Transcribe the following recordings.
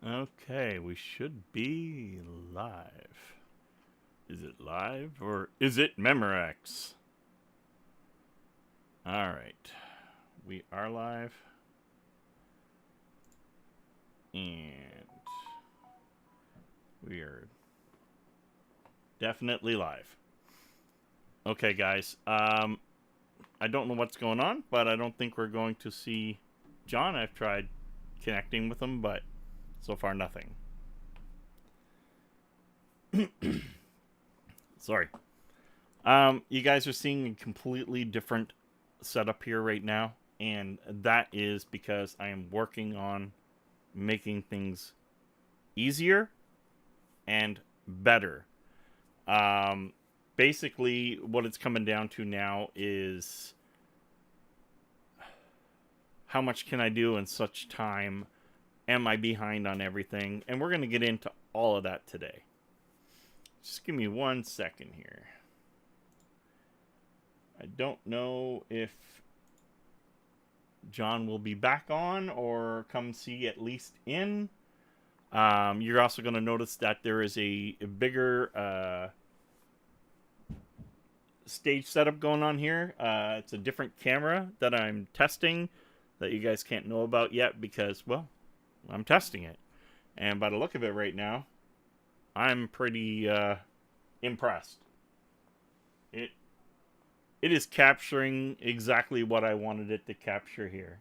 Okay, we should be live. Is it live or is it Memorex? Alright. We are live. And we are definitely live. Okay, guys. I don't know what's going on, but I don't think we're going to see John. I've tried connecting with him, but so far nothing. Sorry. You guys are seeing a completely different setup here right now, and that is because I am working on making things easier and better. Basically, what it's coming down to now is how much can I do in such time? Am I behind on everything? And we're going to get into all of that today. Just give me 1 second here. I don't know if John will be back on or come see at least in. You're also going to notice that there is a bigger stage setup going on here. It's a different camera that I'm testing that you guys can't know about yet because, well, I'm testing it. And by the look of it right now, I'm pretty impressed. It is capturing exactly what I wanted it to capture here.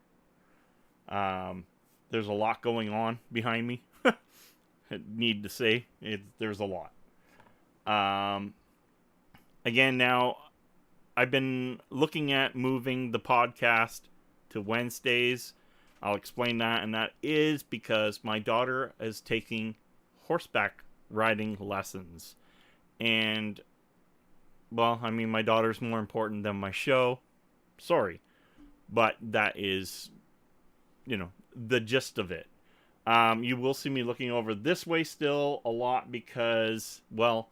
There's a lot going on behind me. I need to say, there's a lot. Again, now, I've been looking at moving the podcast to Wednesdays. I'll explain that, and that is because my daughter is taking horseback riding lessons. And, well, I mean, my daughter's more important than my show. Sorry. But that is, the gist of it. You will see me looking over this way still a lot because, well,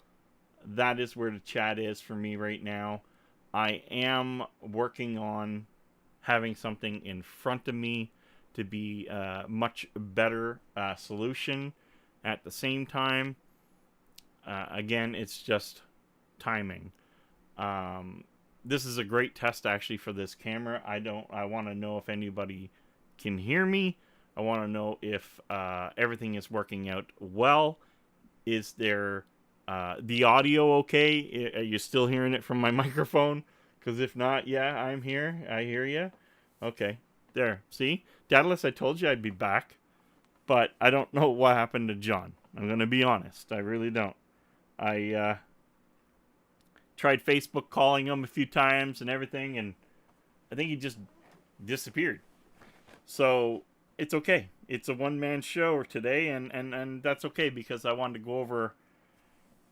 that is where the chat is for me right now. I am working on having something in front of me to be a much better solution. At the same time, again, it's just timing. This is a great test actually for this camera. I want to know if anybody can hear me. I want to know if everything is working out well. Is there the audio okay? Are you still hearing it from my microphone? Because if not, yeah, I'm here. I hear you. Okay, there. See? Daedalus, I told you I'd be back. But I don't know what happened to John. I'm going to be honest. I really don't. I tried Facebook calling him a few times and everything, and I think he just disappeared. So it's okay. It's a one-man show today, and that's okay because I wanted to go over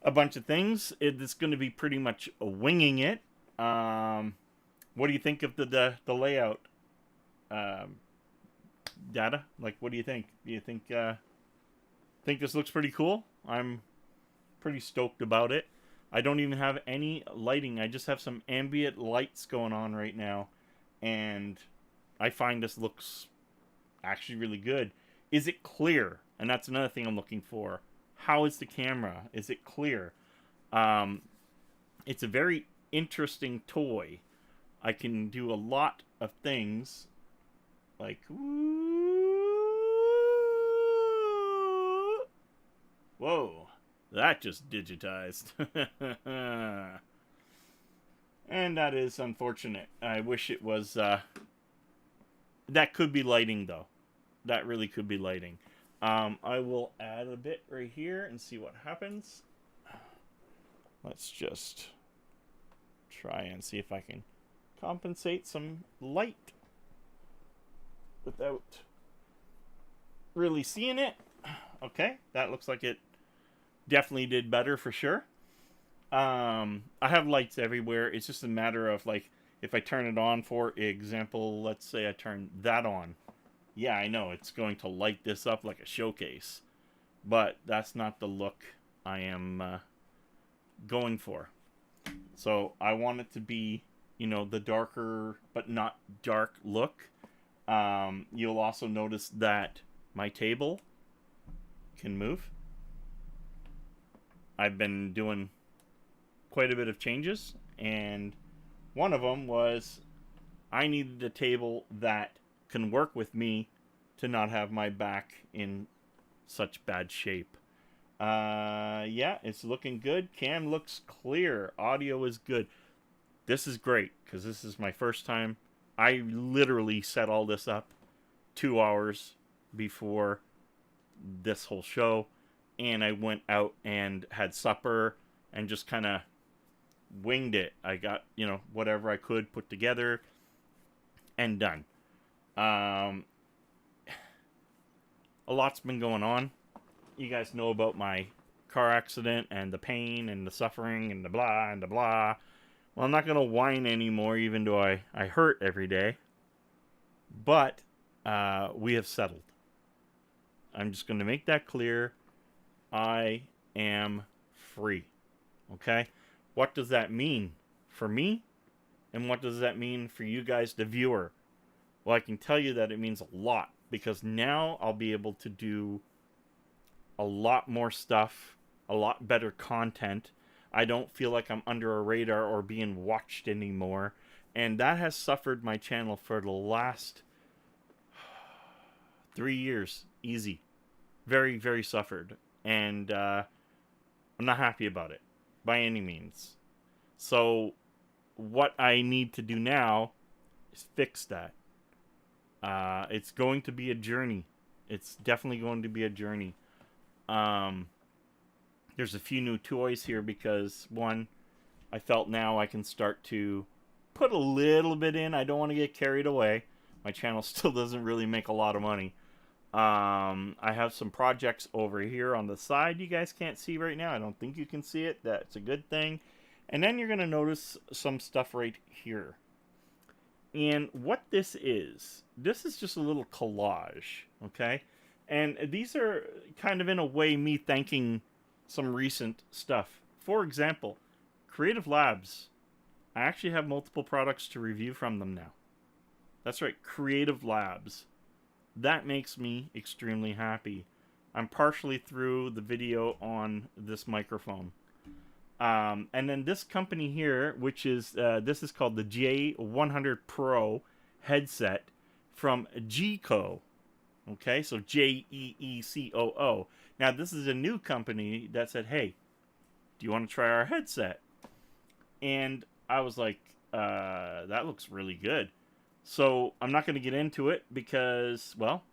a bunch of things. It's going to be pretty much winging it. What do you think of the layout? Data? Like, what do you think? Do you think this looks pretty cool? I'm pretty stoked about it. I don't even have any lighting. I just have some ambient lights going on right now, and I find this looks actually really good. Is it clear? And that's another thing I'm looking for. How is the camera? Is it clear? It's a very interesting toy. I can do a lot of things like whoa, that just digitized. And that is unfortunate. I wish it was that could be lighting though. That really could be lighting. I will add a bit right here and see what happens. Let's just try and see if I can compensate some light without really seeing it. Okay, that looks like it definitely did better for sure. I have lights everywhere. It's just a matter of, like, if I turn it on, for example, let's say I turn that on. Yeah, I know, it's going to light this up like a showcase. But that's not the look I am going for. So I want it to be, the darker but not dark look. You'll also notice that my table can move. I've been doing quite a bit of changes, and one of them was I needed a table that can work with me to not have my back in such bad shape. Yeah, it's looking good. Cam looks clear. Audio is good. This is great because this is my first time. I literally set all this up 2 hours before this whole show, and I went out and had supper and just kind of winged it. I got, whatever I could put together and done. A lot's been going on. You guys know about my car accident and the pain and the suffering and the blah and the blah. Well, I'm not going to whine anymore, even though I hurt every day. But we have settled. I'm just going to make that clear. I am free. Okay? What does that mean for me? And what does that mean for you guys, the viewer? Well, I can tell you that it means a lot, because now I'll be able to do a lot more stuff, a lot better content. I don't feel like I'm under a radar or being watched anymore. And that has suffered my channel for the last 3 years. Easy. Very, very suffered. And I'm not happy about it by any means. So what I need to do now is fix that. It's going to be a journey. It's definitely going to be a journey. There's a few new toys here because, one, I felt now I can start to put a little bit in. I don't want to get carried away. My channel still doesn't really make a lot of money. I have some projects over here on the side you guys can't see right now. I don't think you can see it. That's a good thing. And then you're going to notice some stuff right here. And what this is just a little collage, okay? And these are kind of, in a way, me thanking some recent stuff. For example, Creative Labs. I actually have multiple products to review from them now. That's right, Creative Labs. That makes me extremely happy. I'm partially through the video on this microphone. And then this company here, which is, this is called the J100 Pro Headset from G-Co. Okay, so Jeecoo. Now, this is a new company that said, hey, do you want to try our headset? And I was like, that looks really good. So I'm not going to get into it because, well,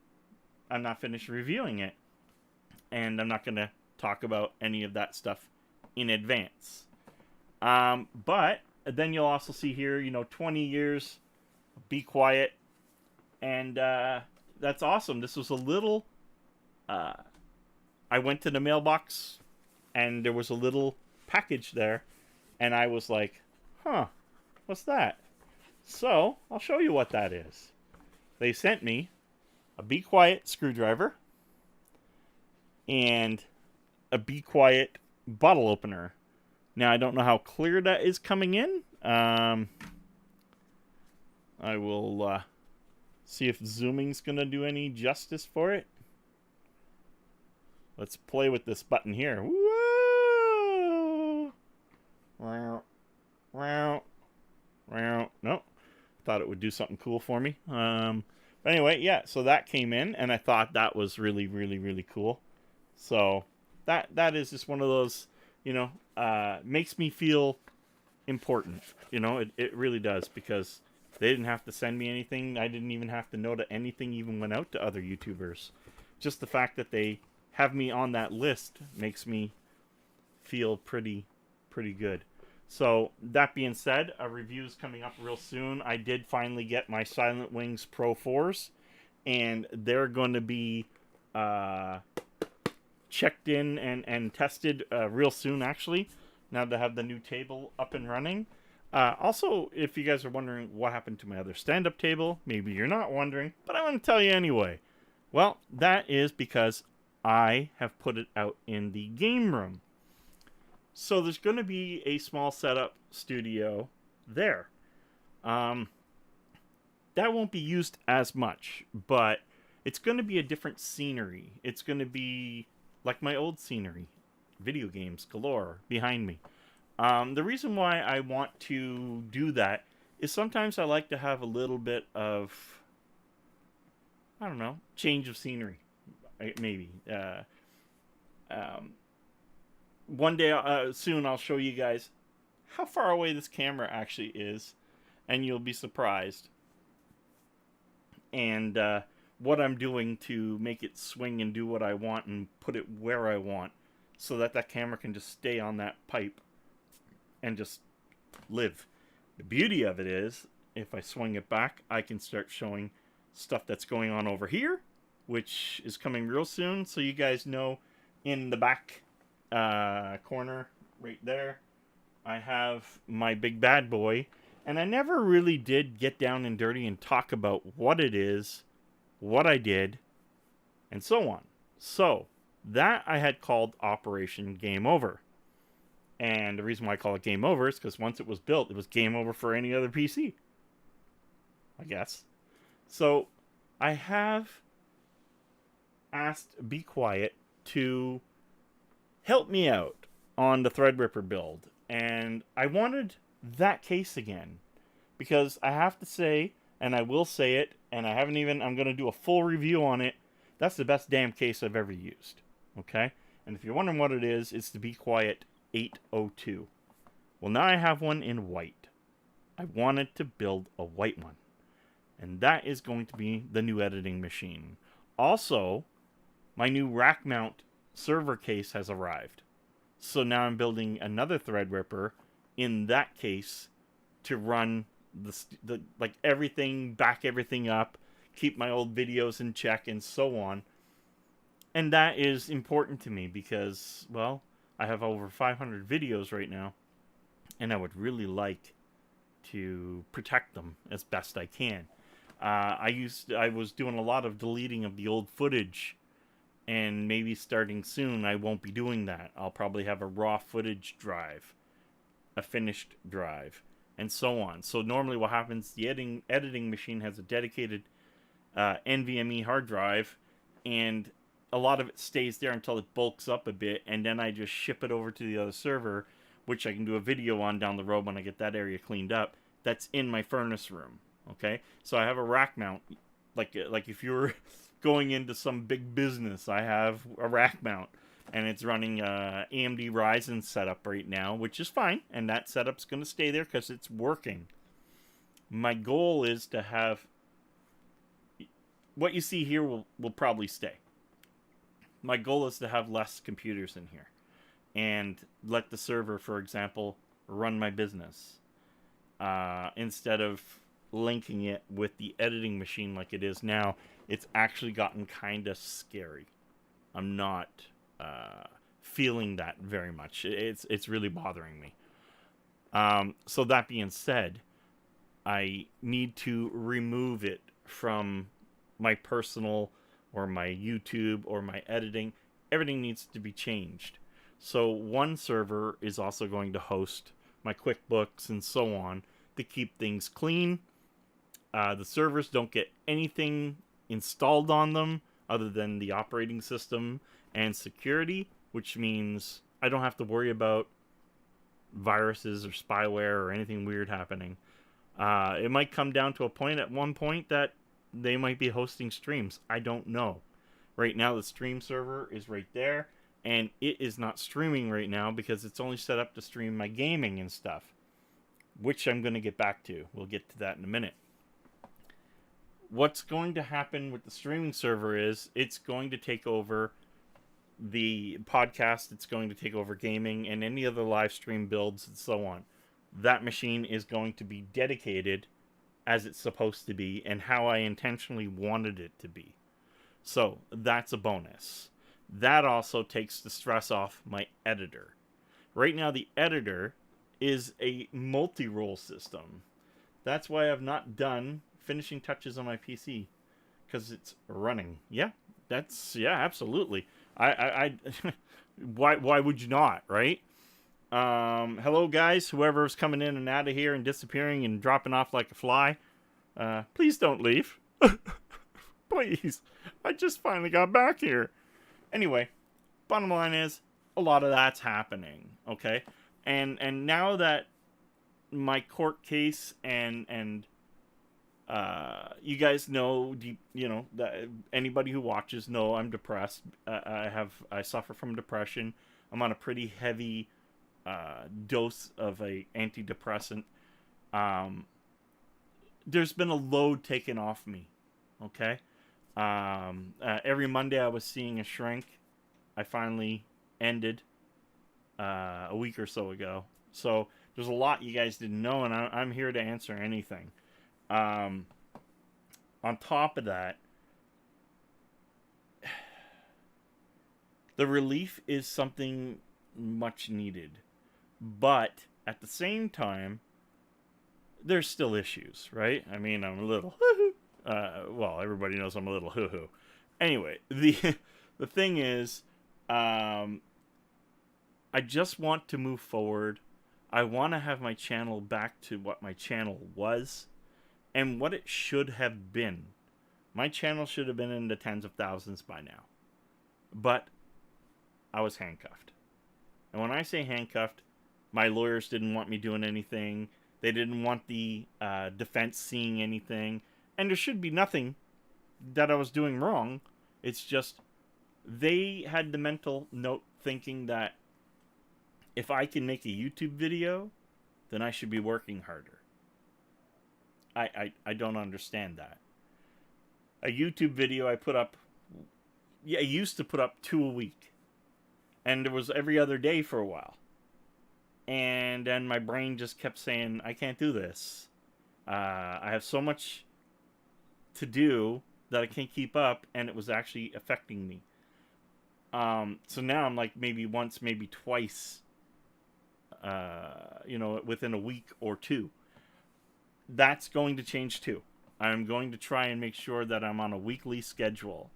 I'm not finished reviewing it. And I'm not going to talk about any of that stuff in advance. But then you'll also see here, 20 years, be quiet. And that's awesome. This was a little... I went to the mailbox and there was a little package there. And I was like, huh, what's that? So, I'll show you what that is. They sent me a Be Quiet screwdriver and a Be Quiet bottle opener. Now, I don't know how clear that is coming in. I will see if zooming's going to do any justice for it. Let's play with this button here. Woo! Wow. Wow. Wow. Nope. Thought it would do something cool for me. But anyway, yeah, so that came in, and I thought that was really, really, really cool. So that is just one of those, makes me feel important. It really does, because they didn't have to send me anything. I didn't even have to know that anything even went out to other YouTubers. Just the fact that they have me on that list makes me feel pretty good. So, that being said, a review is coming up real soon. I did finally get my Silent Wings Pro 4s, and they're going to be checked in and tested real soon, actually, now to have the new table up and running. Also, if you guys are wondering what happened to my other stand-up table, maybe you're not wondering, but I want to tell you anyway. Well, that is because I have put it out in the game room. So there's going to be a small setup studio there. That won't be used as much, but it's going to be a different scenery. It's going to be like my old scenery, video games galore behind me. The reason why I want to do that is sometimes I like to have a little bit of, I don't know, change of scenery, maybe. One day soon I'll show you guys how far away this camera actually is, and you'll be surprised. And what I'm doing to make it swing and do what I want and put it where I want, so that that camera can just stay on that pipe and just live. The beauty of it is, if I swing it back, I can start showing stuff that's going on over here, which is coming real soon. So you guys know, in the back corner right there, I have my big bad boy. And I never really did get down and dirty and talk about what it is, what I did, and so on. So, that I had called Operation Game Over. And the reason why I call it Game Over is because once it was built, it was game over for any other PC, I guess. So, I have asked Be Quiet to help me out on the Threadripper build. And I wanted that case again, because I have to say, and I will say it, and I'm going to do a full review on it. That's the best damn case I've ever used. Okay? And if you're wondering what it is, it's the Be Quiet 802. Well, now I have one in white. I wanted to build a white one. And that is going to be the new editing machine. Also, my new rack mount server case has arrived. So now I'm building another Threadripper in that case to run the like everything, back everything up, keep my old videos in check, and so on. And that is important to me because, well, I have over 500 videos right now, and I would really like to protect them as best I can. I was doing a lot of deleting of the old footage, and maybe starting soon I won't be doing that. I'll probably have a raw footage drive, a finished drive, and so on. So normally what happens, the editing machine has a dedicated NVMe hard drive, and a lot of it stays there until it bulks up a bit, and then I just ship it over to the other server, which I can do a video on down the road when I get that area cleaned up. That's in my furnace room. Okay, so I have a rack mount, like if you're going into some big business, I have a rack mount, and it's running AMD Ryzen setup right now, which is fine, and that setup's going to stay there because it's working. My goal is to have what you see here will probably stay. My goal is to have less computers in here and let the server, for example, run my business instead of linking it with the editing machine like it is now. It's actually gotten kind of scary. I'm not feeling that very much. It's really bothering me. So that being said, I need to remove it from my personal or my YouTube or my editing. Everything needs to be changed. So one server is also going to host my QuickBooks and so on to keep things clean. The servers don't get anything installed on them other than the operating system and security, which means I don't have to worry about viruses or spyware or anything weird happening. It might come down to a point at one point that they might be hosting streams. I don't know. Right now the stream server is right there, and it is not streaming right now because it's only set up to stream my gaming and stuff, which I'm going to get back to. We'll get to that in a minute. What's going to happen with the streaming server is it's going to take over the podcast, it's going to take over gaming and any other live stream builds and so on. That machine is going to be dedicated as it's supposed to be and how I intentionally wanted it to be. So that's a bonus. That also takes the stress off my editor. Right now the editor is a multi-role system. That's why I've not done finishing touches on my PC, because it's running. Yeah, absolutely. I why would you not, right? Hello guys, whoever's coming in and out of here and disappearing and dropping off like a fly, please don't leave. Please, I just finally got back here. Anyway, bottom line is, a lot of that's happening, okay? And now that my court case and you guys know, that anybody who watches know I'm depressed. I suffer from depression. I'm on a pretty heavy dose of a antidepressant. There's been a load taken off me. Okay. Every Monday I was seeing a shrink. I finally ended a week or so ago. So there's a lot you guys didn't know, and I'm here to answer anything. On top of that, the relief is something much needed. But at the same time, there's still issues, right? I mean, I'm a little well, everybody knows I'm a little hoo-hoo. Anyway, the thing is, I just want to move forward. I want to have my channel back to what my channel was and what it should have been. My channel should have been in the tens of thousands by now. But I was handcuffed. And when I say handcuffed, my lawyers didn't want me doing anything. They didn't want the defense seeing anything. And there should be nothing that I was doing wrong. It's just they had the mental note thinking that if I can make a YouTube video, then I should be working harder. I don't understand that. A YouTube video I put up, I used to put up 2 a week. And it was every other day for a while. And then my brain just kept saying, I can't do this. I have so much to do that I can't keep up, and it was actually affecting me. So now I'm like maybe once, maybe twice, within a week or two. That's going to change too. I'm going to try and make sure that I'm on a weekly schedule.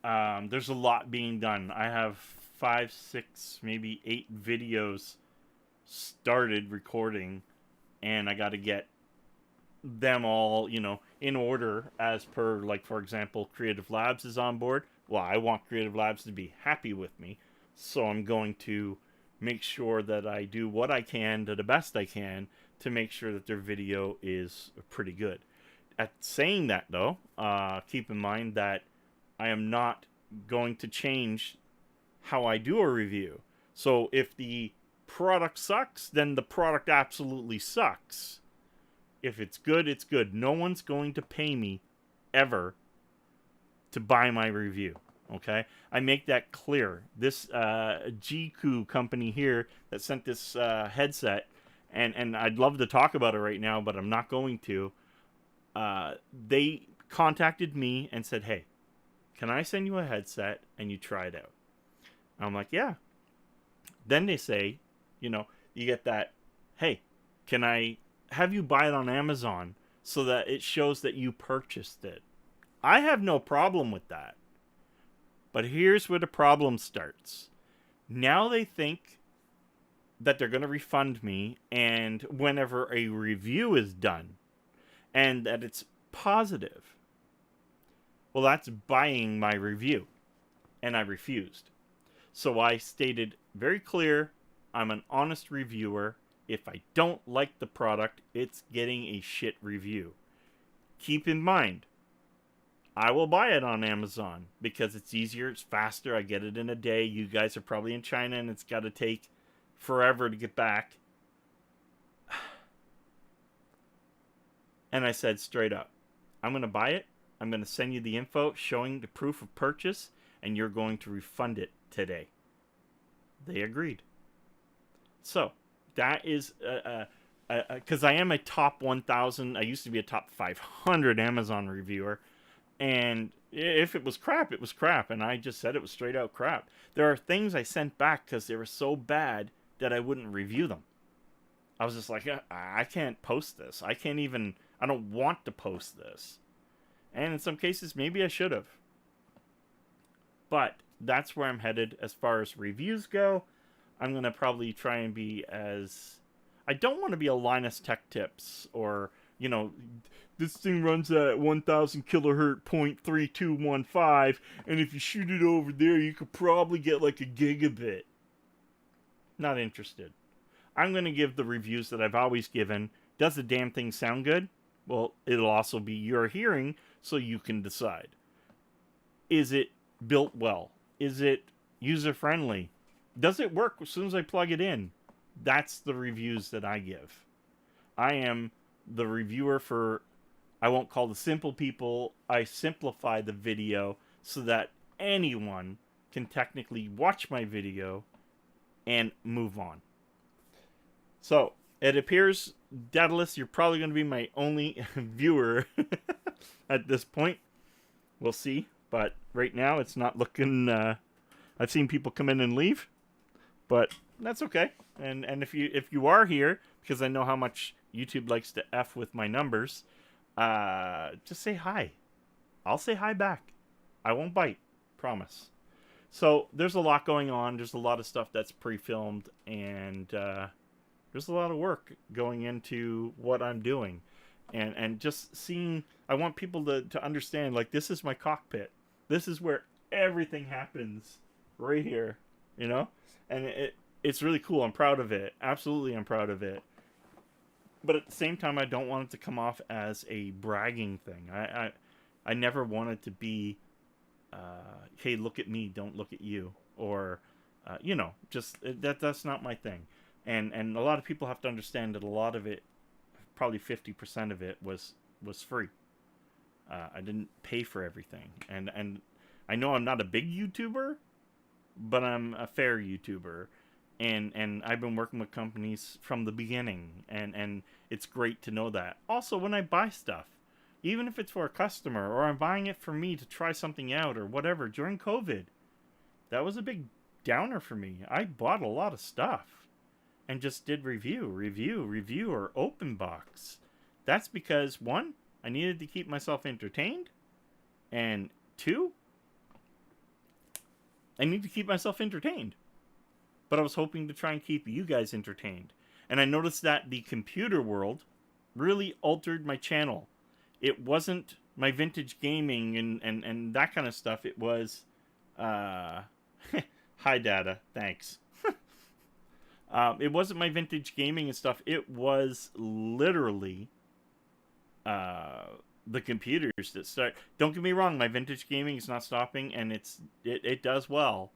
There's a lot being done. I have 5, 6, maybe 8 videos started recording, and I got to get them all, in order as per, like, for example, Creative Labs is on board. Well, I want Creative Labs to be happy with me, so I'm going to make sure that I do what I can to the best I can to make sure that their video is pretty good. At saying that, though, keep in mind that I am not going to change how I do a review. So if the product sucks, then the product absolutely sucks. If it's good, it's good. No one's going to pay me ever to buy my review. Okay? I make that clear. This Jiku company here that sent this headset, and I'd love to talk about it right now, but I'm not going to. They contacted me and said, hey, can I send you a headset and you try it out? I'm like, yeah. Then they say, you get that, hey, can I have you buy it on Amazon so that it shows that you purchased it? I have no problem with that. But here's where the problem starts. Now they think that they're going to refund me, and whenever a review is done, and that it's positive, well, that's buying my review, and I refused. So I stated very clear, I'm an honest reviewer. If I don't like the product, it's getting a shit review. Keep in mind, I will buy it on Amazon because it's easier, it's faster, I get it in a day. You guys are probably in China and it's got to take forever to get back. And I said straight up, I'm going to buy it. I'm going to send you the info showing the proof of purchase, and you're going to refund it today. They agreed. So that is, because I am a top 1,000, I used to be a top 500 Amazon reviewer, and if it was crap, it was crap, and I just said it was straight out crap. There are things I sent back because they were so bad that I wouldn't review them. I was just like, I can't post this. I don't want to post this. And in some cases, maybe I should have. But that's where I'm headed as far as reviews go. I'm going to probably try and be as... I don't want to be a Linus Tech Tips or you know, this thing runs at 1000 kilohertz 0.3215, and if you shoot it over there, you could probably get like a gigabit. Not interested. I'm going to give the reviews that I've always given. Does the damn thing sound good? Well, it'll also be your hearing, so you can decide. Is it built well? Is it user-friendly? Does it work as soon as I plug it in? That's the reviews that I give. I am the reviewer for, I won't call the simple people. I simplify the video so that anyone can technically watch my video and move on. So, it appears, Daedalus, you're probably going to be my only viewer at this point. We'll see. But right now, it's not looking... I've seen people come in and leave. But that's okay. And if you are here, because I know how much YouTube likes to F with my numbers, just say hi. I'll say hi back. I won't bite. Promise. So, there's a lot going on. There's a lot of stuff that's pre-filmed. And there's a lot of work going into what I'm doing. And just seeing... I want people to understand, like, this is my cockpit. This is where everything happens. Right here. You know? And it's really cool. I'm proud of it. Absolutely, I'm proud of it. But at the same time, I don't want it to come off as a bragging thing. I never want it to be, hey, look at me, don't look at you. Or, just that's not my thing. And a lot of people have to understand that a lot of it, probably 50% of it, was free. I didn't pay for everything. And I know I'm not a big YouTuber, but I'm a fair YouTuber. And I've been working with companies from the beginning, and it's great to know that. Also, when I buy stuff, even if it's for a customer, or I'm buying it for me to try something out, or whatever, during COVID, that was a big downer for me. I bought a lot of stuff, and just did review, or open box. That's because, one, I needed to keep myself entertained, and two, I need to keep myself entertained. But I was hoping to try and keep you guys entertained. And I noticed that the computer world really altered my channel. It wasn't my vintage gaming and that kind of stuff. It was, hi Data, thanks. It wasn't my vintage gaming and stuff. It was literally the computers that start. Don't get me wrong, my vintage gaming is not stopping, and it does well.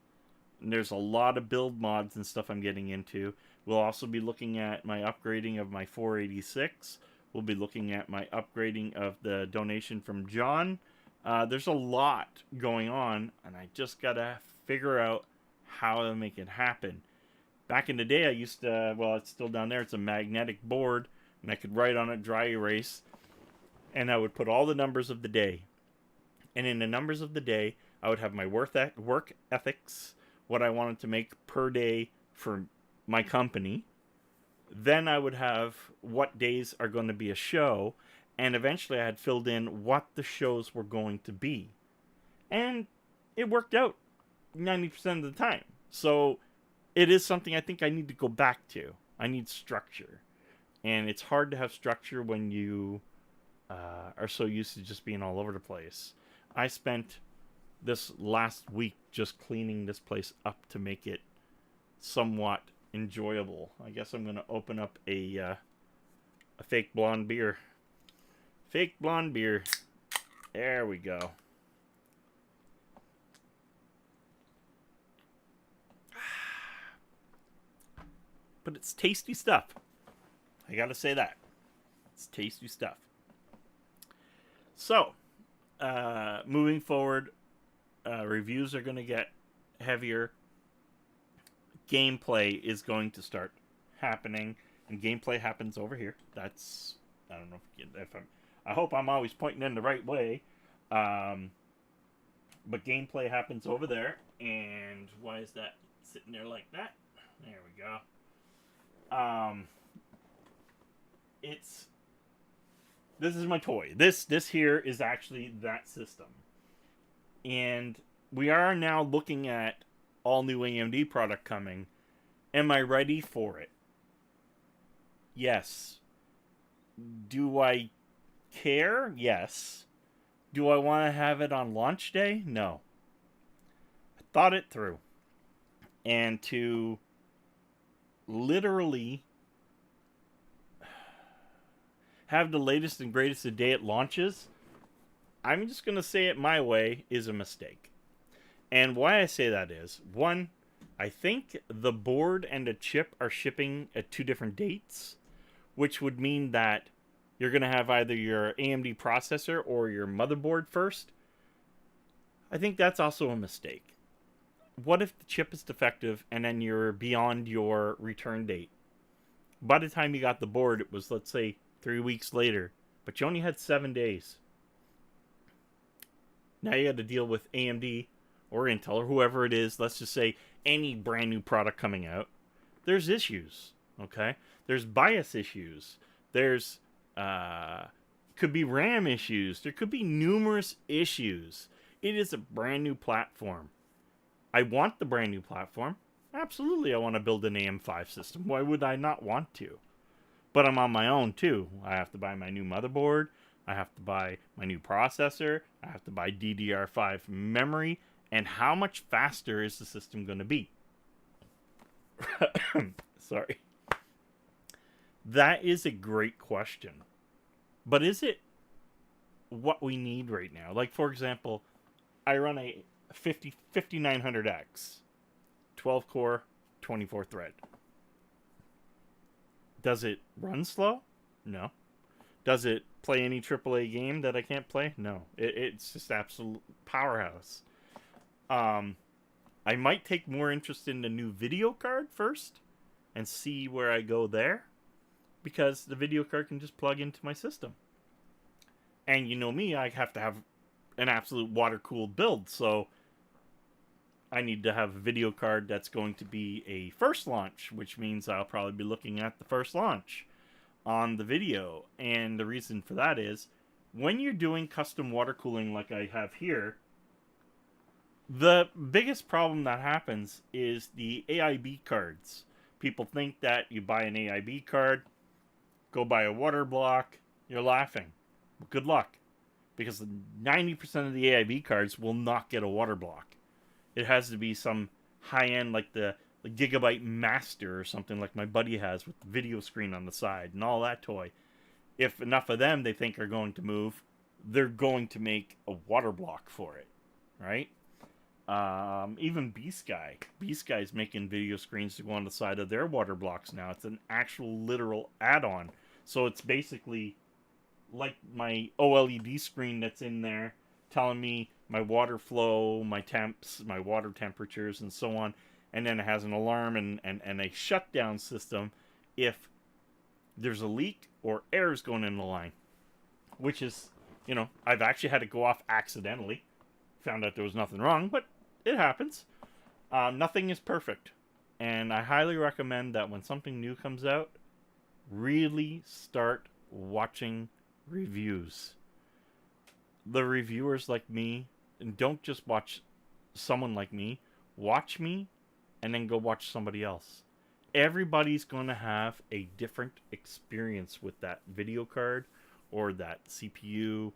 And there's a lot of build mods and stuff I'm getting into. We'll also be looking at my upgrading of my 486. We'll be looking at my upgrading of the donation from John. There's a lot going on, and I just gotta figure out how to make it happen. Back in the day, I used to, well, it's still down there. It's a magnetic board, and I could write on it, dry erase, and I would put all the numbers of the day. And in the numbers of the day, I would have my work ethics, what I wanted to make per day for my company. Then I would have what days are going to be a show, and eventually I had filled in what the shows were going to be. And it worked out 90% of the time. So it is something I think I need to go back to. I need structure. And it's hard to have structure when you are so used to just being all over the place. I spent this last week just cleaning this place up to make it somewhat enjoyable. I guess I'm going to open up a fake blonde beer. Fake blonde beer. There we go. But it's tasty stuff. I gotta say that. It's tasty stuff. So, moving forward, reviews are going to get heavier. Gameplay is going to start happening, and gameplay happens over here. That's, I don't know if I hope I'm always pointing in the right way. But gameplay happens over there, and why is that sitting there like that? There we go. This is my toy. This here is actually that system. And we are now looking at all new AMD product coming. Am I ready for it? Yes. Do I care? Yes. Do I want to have it on launch day? No. I thought it through. And to literally have the latest and greatest the day it launches, I'm just going to say it my way, is a mistake. And why I say that is, one, I think the board and the chip are shipping at 2 different dates, which would mean that you're going to have either your AMD processor or your motherboard first. I think that's also a mistake. What if the chip is defective and then you're beyond your return date? By the time you got the board, it was, let's say, 3 weeks later, but you only had 7 days. Now you got to deal with AMD or Intel or whoever it is. Let's just say any brand new product coming out. There's issues, okay? There's bias issues. There's could be RAM issues. There could be numerous issues. It is a brand new platform. I want the brand new platform. Absolutely, I want to build an AM5 system. Why would I not want to? But I'm on my own too. I have to buy my new motherboard. I have to buy my new processor. I have to buy DDR5 memory. And how much faster is the system going to be? Sorry. That is a great question. But is it what we need right now? Like, for example, I run a 5900X, 12 core, 24 thread. Does it run slow? No. Does it play any AAA game that I can't play? No. It's just absolute powerhouse. I might take more interest in the new video card first and see where I go there, because the video card can just plug into my system. And you know me, I have to have an absolute water-cooled build, so I need to have a video card that's going to be a first launch, which means I'll probably be looking at the first launch on the video. And the reason for that is, when you're doing custom water cooling like I have here, the biggest problem that happens is the AIB cards. People think that you buy an AIB card, go buy a water block, you're laughing. Good luck. Because 90% of the AIB cards will not get a water block. It has to be some high-end, like the Gigabyte Master or something like my buddy has with the video screen on the side and all that toy. If enough of them they think are going to move, they're going to make a water block for it, right? Even B-Sky's making video screens to go on the side of their water blocks now. It's an actual literal add-on. So it's basically like my OLED screen that's in there telling me my water flow, my temps, my water temperatures, and so on. And then it has an alarm and a shutdown system if there's a leak or air is going in the line. Which is, you know, I've actually had to go off accidentally. Found out there was nothing wrong, but it happens. Nothing is perfect. And I highly recommend that when something new comes out, really start watching reviews. The reviewers like me, and don't just watch someone like me, watch me and then go watch somebody else. Everybody's going to have a different experience with that video card or that CPU,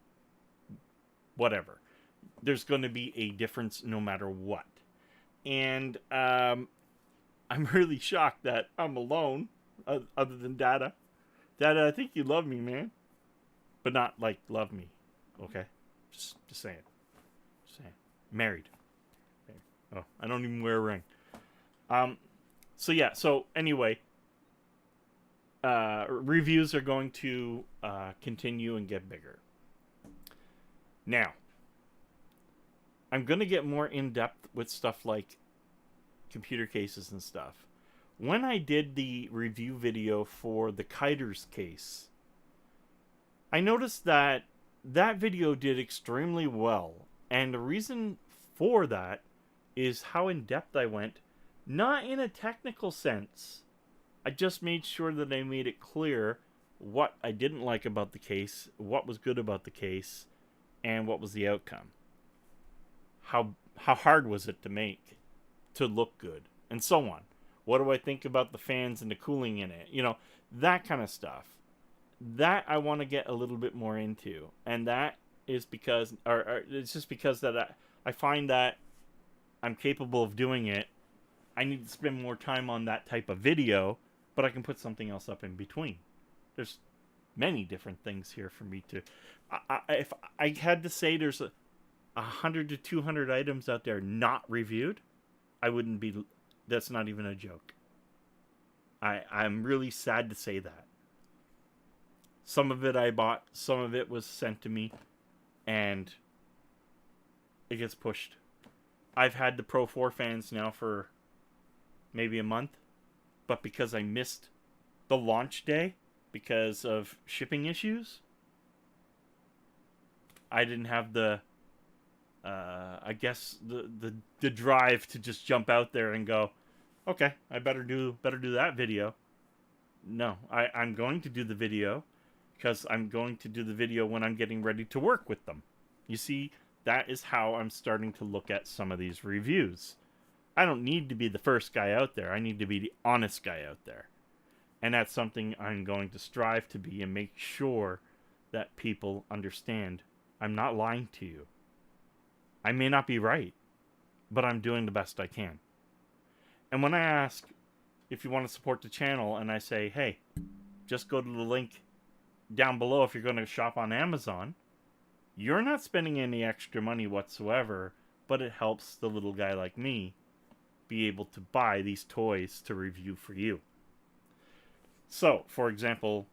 whatever. There's going to be a difference no matter what. And I'm really shocked that I'm alone, other than Dada. Dada, I think you love me, man. But not like love me, okay? Just saying. Just saying. Married. Oh, I don't even wear a ring. So anyway, reviews are going to continue and get bigger. Now, I'm going to get more in-depth with stuff like computer cases and stuff. When I did the review video for the Kiter's case, I noticed that video did extremely well. And the reason for that is how in-depth I went. Not in a technical sense. I just made sure that I made it clear what I didn't like about the case, what was good about the case, and what was the outcome. How hard was it to make, to look good, and so on. What do I think about the fans and the cooling in it? You know, that kind of stuff. that I want to get a little bit more into, and that is because, or it's just because that I find that I'm capable of doing it. I need to spend more time on that type of video, but I can put something else up in between. There's many different things here for me to. If I had to say there's 100 to 200 items out there not reviewed, I wouldn't be. That's not even a joke. I'm really sad to say that. Some of it I bought, some of it was sent to me, and it gets pushed. I've had the Pro 4 fans now for maybe a month, but because I missed the launch day because of shipping issues, I didn't have the I guess the drive to just jump out there and go, okay, I better do that video. No, I'm going to do the video because I'm going to do the video when I'm getting ready to work with them. You see, that is how I'm starting to look at some of these reviews. I don't need to be the first guy out there. I need to be the honest guy out there. And that's something I'm going to strive to be and make sure that people understand I'm not lying to you. I may not be right, but I'm doing the best I can. And when I ask if you want to support the channel and I say, hey, just go to the link down below if you're going to shop on Amazon, you're not spending any extra money whatsoever, but it helps the little guy like me be able to buy these toys to review for you. So, for example,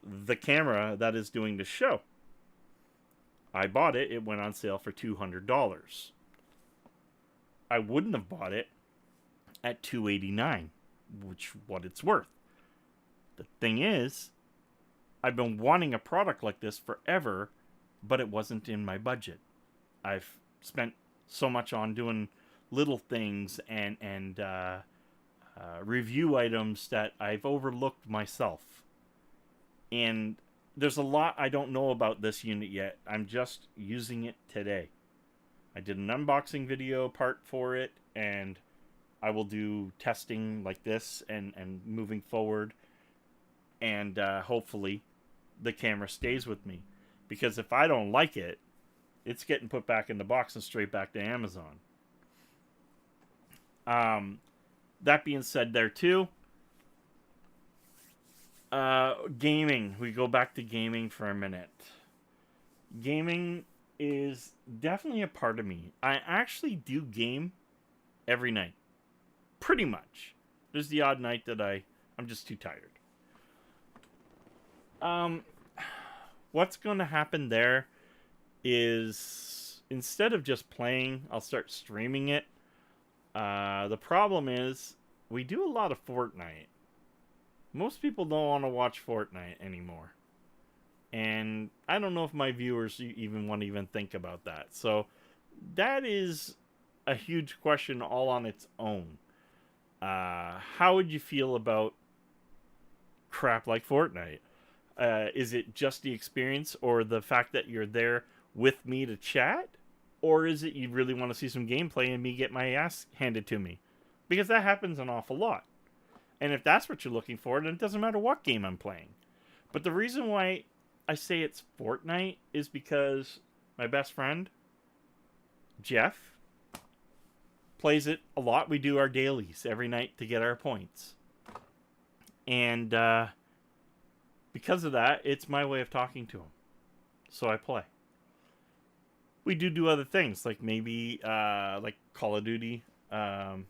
the camera that is doing the show. I bought it. It went on sale for $200. I wouldn't have bought it at $289, which what it's worth. The thing is, I've been wanting a product like this forever, but it wasn't in my budget. I've spent so much on doing little things and review items that I've overlooked myself. And there's a lot I don't know about this unit yet. I'm just using it today. I did an unboxing video part for it, and I will do testing like this and moving forward. And hopefully the camera stays with me. Because if I don't like it, it's getting put back in the box and straight back to Amazon. That being said there too, gaming. We go back to gaming for a minute. Gaming is definitely a part of me. I actually do game every night. Pretty much. There's the odd night that I'm just too tired. What's going to happen there is instead of just playing, I'll start streaming it. The problem is we do a lot of Fortnite. Most people don't want to watch Fortnite anymore. And I don't know if my viewers even want to even think about that. So that is a huge question all on its own. How would you feel about crap like Fortnite? Is it just the experience or the fact that you're there with me to chat? Or is it you really want to see some gameplay and me get my ass handed to me? Because that happens an awful lot. And if that's what you're looking for, then it doesn't matter what game I'm playing. But the reason why I say it's Fortnite is because my best friend, Jeff, plays it a lot. We do our dailies every night to get our points. And because of that, it's my way of talking to him. So I play. We do other things, like maybe like Call of Duty. Find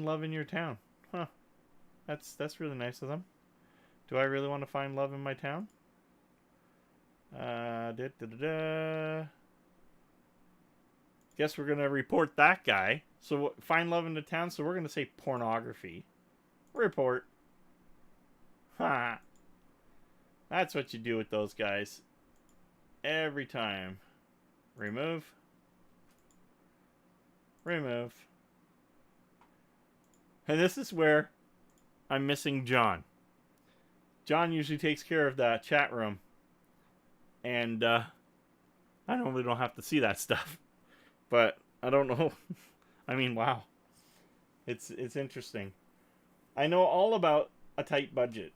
love in your town. Huh. That's really nice of them. Do I really want to find love in my town? Guess we're going to report that guy. So find love in the town, so we're going to say pornography. Report. Ha. That's what you do with those guys. Every time. Remove. Remove. And this is where I'm missing John. John usually takes care of that chat room. And I normally don't have to see that stuff. But I don't know. I mean, wow. It's interesting. I know all about a tight budget.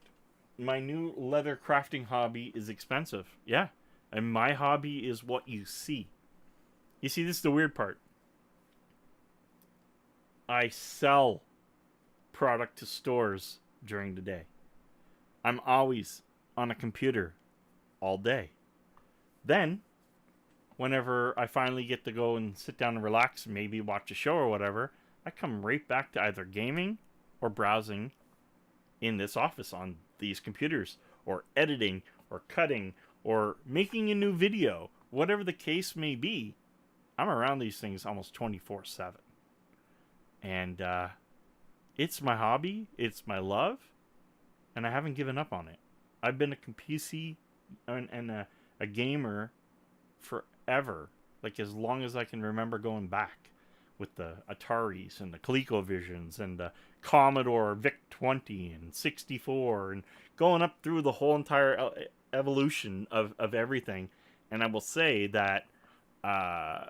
my new leather crafting hobby is expensive. Yeah. And my hobby is what you see. You see, this is the weird part. I sell product to stores during the day. I'm always on a computer all day. Then, whenever I finally get to go and sit down and relax and maybe watch a show or whatever, I come right back to either gaming or browsing in this office on these computers, or editing, or cutting, or making a new video. Whatever the case may be, I'm around these things almost 24/7. And it's my hobby, it's my love, and I haven't given up on it. I've been a PC and a gamer forever, like as long as I can remember going back, with the Ataris and the ColecoVisions and the Commodore VIC-20 and 64, and going up through the whole entire evolution of everything. And I will say that I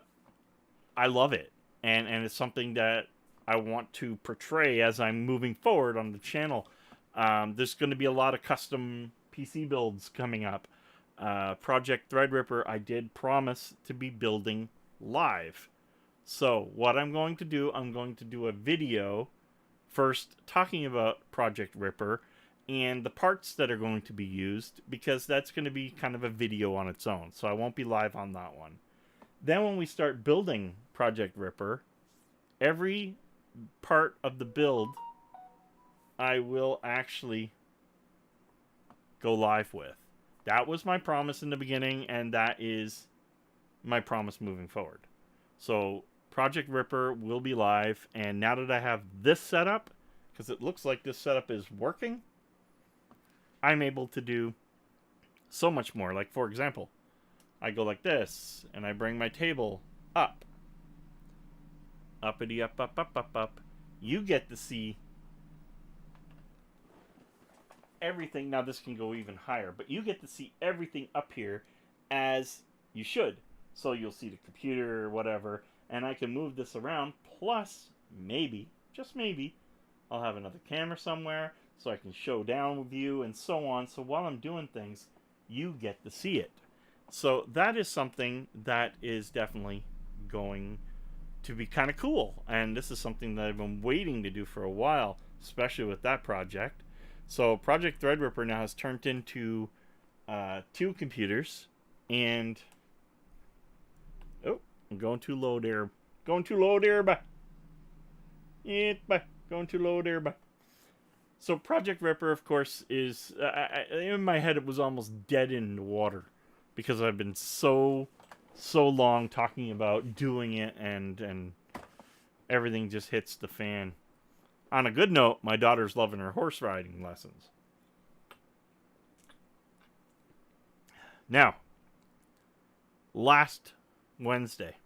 love it, and it's something that I want to portray as I'm moving forward on the channel. There's going to be a lot of custom PC builds coming up. Project Threadripper, I did promise to be building live. So what I'm going to do a video first talking about Project Ripper and the parts that are going to be used, because that's going to be kind of a video on its own. So I won't be live on that one. Then when we start building Project Ripper, every part of the build I will actually go live with. That was my promise in the beginning, and that is my promise moving forward. So Project Ripper will be live, and now that I have this setup, because it looks like this setup is working, I'm able to do so much more. Like, for example, I go like this, and I bring my table up. Uppity up, up, up, up, up. You get to see everything. Now this can go even higher, but you get to see everything up here as you should. So you'll see the computer or whatever, and I can move this around. Plus, maybe, just maybe, I'll have another camera somewhere so I can show down view and so on. So while I'm doing things, you get to see it. So that is something that is definitely going to be kind of cool, and this is something that I've been waiting to do for a while, especially with that project. So Project Threadripper now has turned into 2 computers, and oh, I'm going too low there. Going too low there, but going too low there, but. So Project Ripper, of course, is in my head it was almost dead in the water, because I've been so long talking about doing it, and everything just hits the fan. On a good note, my daughter's loving her horse riding lessons. Now, last Wednesday,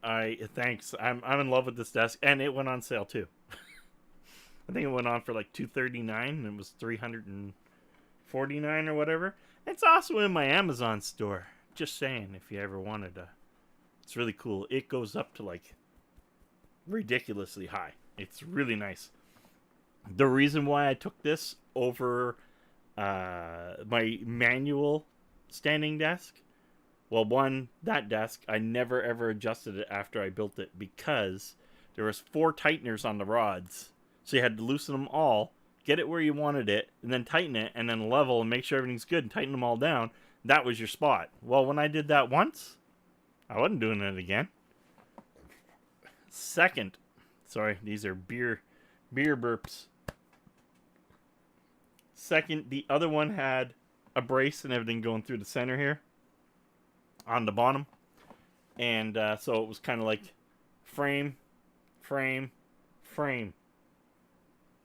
I'm in love with this desk, and it went on sale too. I think it went on for like $239, and it was $349 or whatever. It's also in my Amazon store. Just saying, if you ever wanted to. It's really cool. It goes up to like ridiculously high. It's really nice. The reason why I took this over my manual standing desk, well, one, that desk, I never ever adjusted it after I built it, because there was 4 tighteners on the rods. So you had to loosen them all, get it where you wanted it, and then tighten it, and then level and make sure everything's good and tighten them all down. That was your spot. Well, when I did that once, I wasn't doing it again. Second, sorry, these are beer burps. Second, the other one had a brace and everything going through the center here on the bottom. And so it was kind of like frame.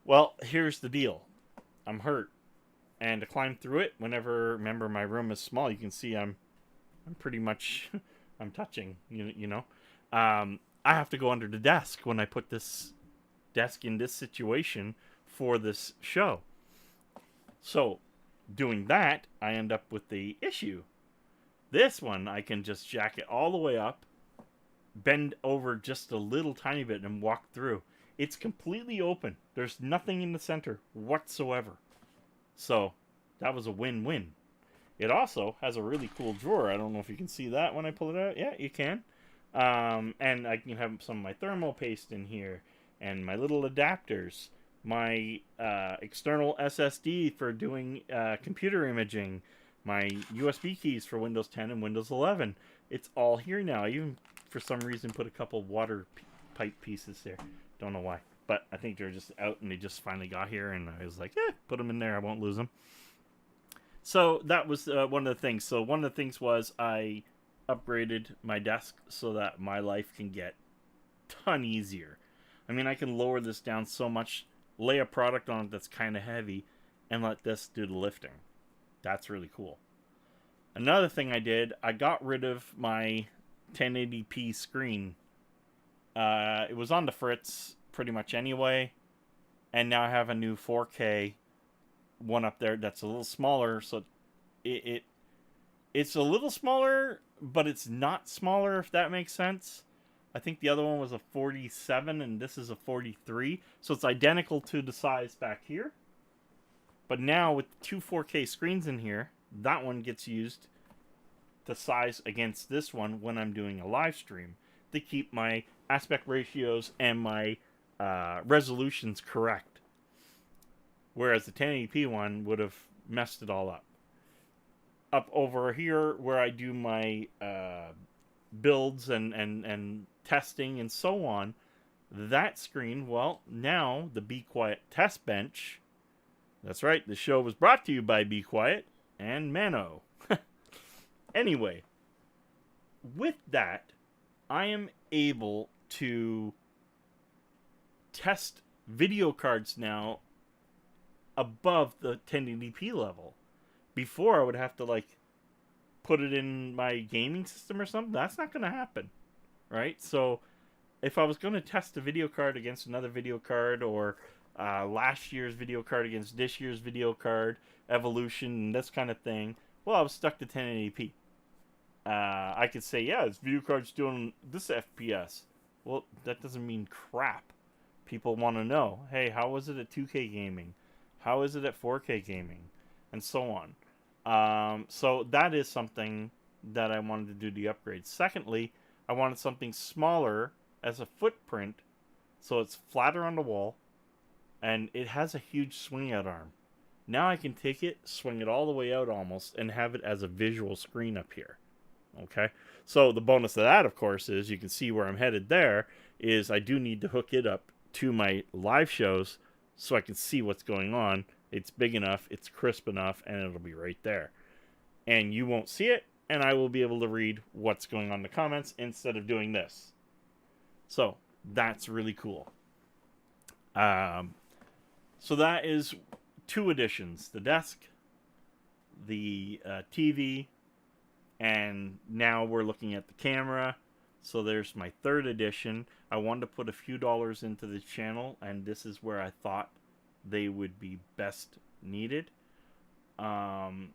Well, here's the deal. I'm hurt. And to climb through it, remember my room is small, you can see I'm pretty much, I'm touching, you know. I have to go under the desk when I put this desk in this situation for this show. So, doing that, I end up with the issue. This one, I can just jack it all the way up, bend over just a little tiny bit, and walk through. It's completely open. There's nothing in the center whatsoever. So that was a win-win. It also has a really cool drawer. I don't know if you can see that when I pull it out. Yeah, you can. And I can have some of my thermal paste in here, and my little adapters, my external SSD for doing computer imaging, my USB keys for Windows 10 and Windows 11. It's all here now. I even, for some reason, put a couple water pipe pieces there. Don't know why. But I think they're just out and they just finally got here, and I was like, put them in there. I won't lose them. So that was one of the things. So one of the things was I upgraded my desk so that my life can get a ton easier. I mean, I can lower this down so much, lay a product on it that's kind of heavy, and let this do the lifting. That's really cool. Another thing I did, I got rid of my 1080p screen. It was on the fritz pretty much anyway, and now I have a new 4K one up there that's a little smaller, so it's a little smaller, but it's not smaller, if that makes sense. I think the other one was a 47 and this is a 43, so it's identical to the size back here. But now with two 4K screens in here, that one gets used to size against this one when I'm doing a live stream to keep my aspect ratios and my resolutions correct. Whereas the 1080p one would have messed it all up. Up over here where I do my builds and testing and so on, that screen, well, now the Be Quiet test bench, that's right, the show was brought to you by Be Quiet and Mano. Anyway, with that, I am able to test video cards now above the 1080p level. Before I would have to like put it in my gaming system or something. That's not going to happen, right? So if I was going to test a video card against another video card, or last year's video card against this year's video card, evolution and this kind of thing, well, I was stuck to 1080p. I could say, yeah, this video card's doing this FPS. Well, that doesn't mean crap. People want to know, hey, how was it at 2K gaming? How is it at 4K gaming? And so on. So that is something that I wanted to do the upgrade. Secondly, I wanted something smaller as a footprint, so it's flatter on the wall, and it has a huge swing out arm. Now I can take it, swing it all the way out almost, and have it as a visual screen up here. Okay? So the bonus of that, of course, is you can see where I'm headed there, is I do need to hook it up to my live shows so I can see what's going on. It's big enough, it's crisp enough, and it'll be right there. And you won't see it, and I will be able to read what's going on in the comments instead of doing this. So that's really cool. So that is 2 additions: the desk, the TV, and now we're looking at the camera. So there's my 3rd addition. I wanted to put a few dollars into the channel, and this is where I thought they would be best needed. Then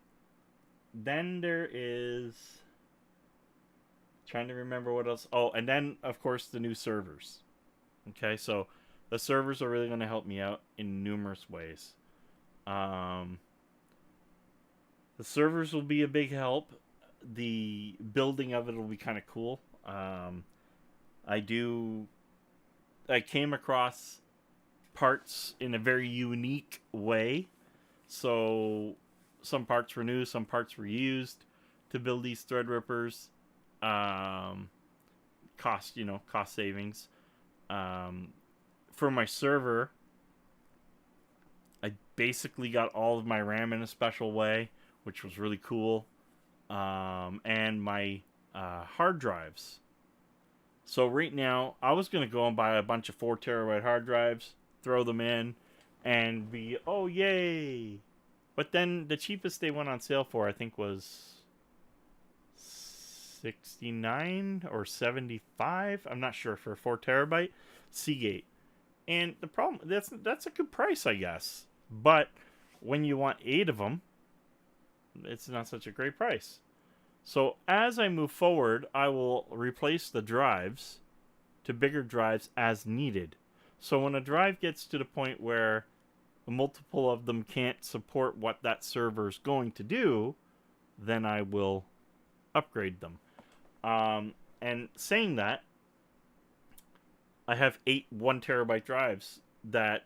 there is, trying to remember what else. Oh, and then of course the new servers. Okay, so the servers are really going to help me out in numerous ways. The servers will be a big help. The building of it will be kind of cool. I came across parts in a very unique way. So some parts were new, some parts were used to build these Threadrippers. Cost savings. For my server, I basically got all of my RAM in a special way, which was really cool. And my hard drives. So right now, I was going to go and buy a bunch of 4 terabyte hard drives, throw them in, and be, oh, yay. But then the cheapest they went on sale for, I think, was $69 or $75. I'm not sure, for a 4 terabyte Seagate. And the problem, that's a good price, I guess. But when you want 8 of them, it's not such a great price. So as I move forward, I will replace the drives to bigger drives as needed. So when a drive gets to the point where multiple of them can't support what that server is going to do, then I will upgrade them. And saying that, I have 8 1 terabyte drives that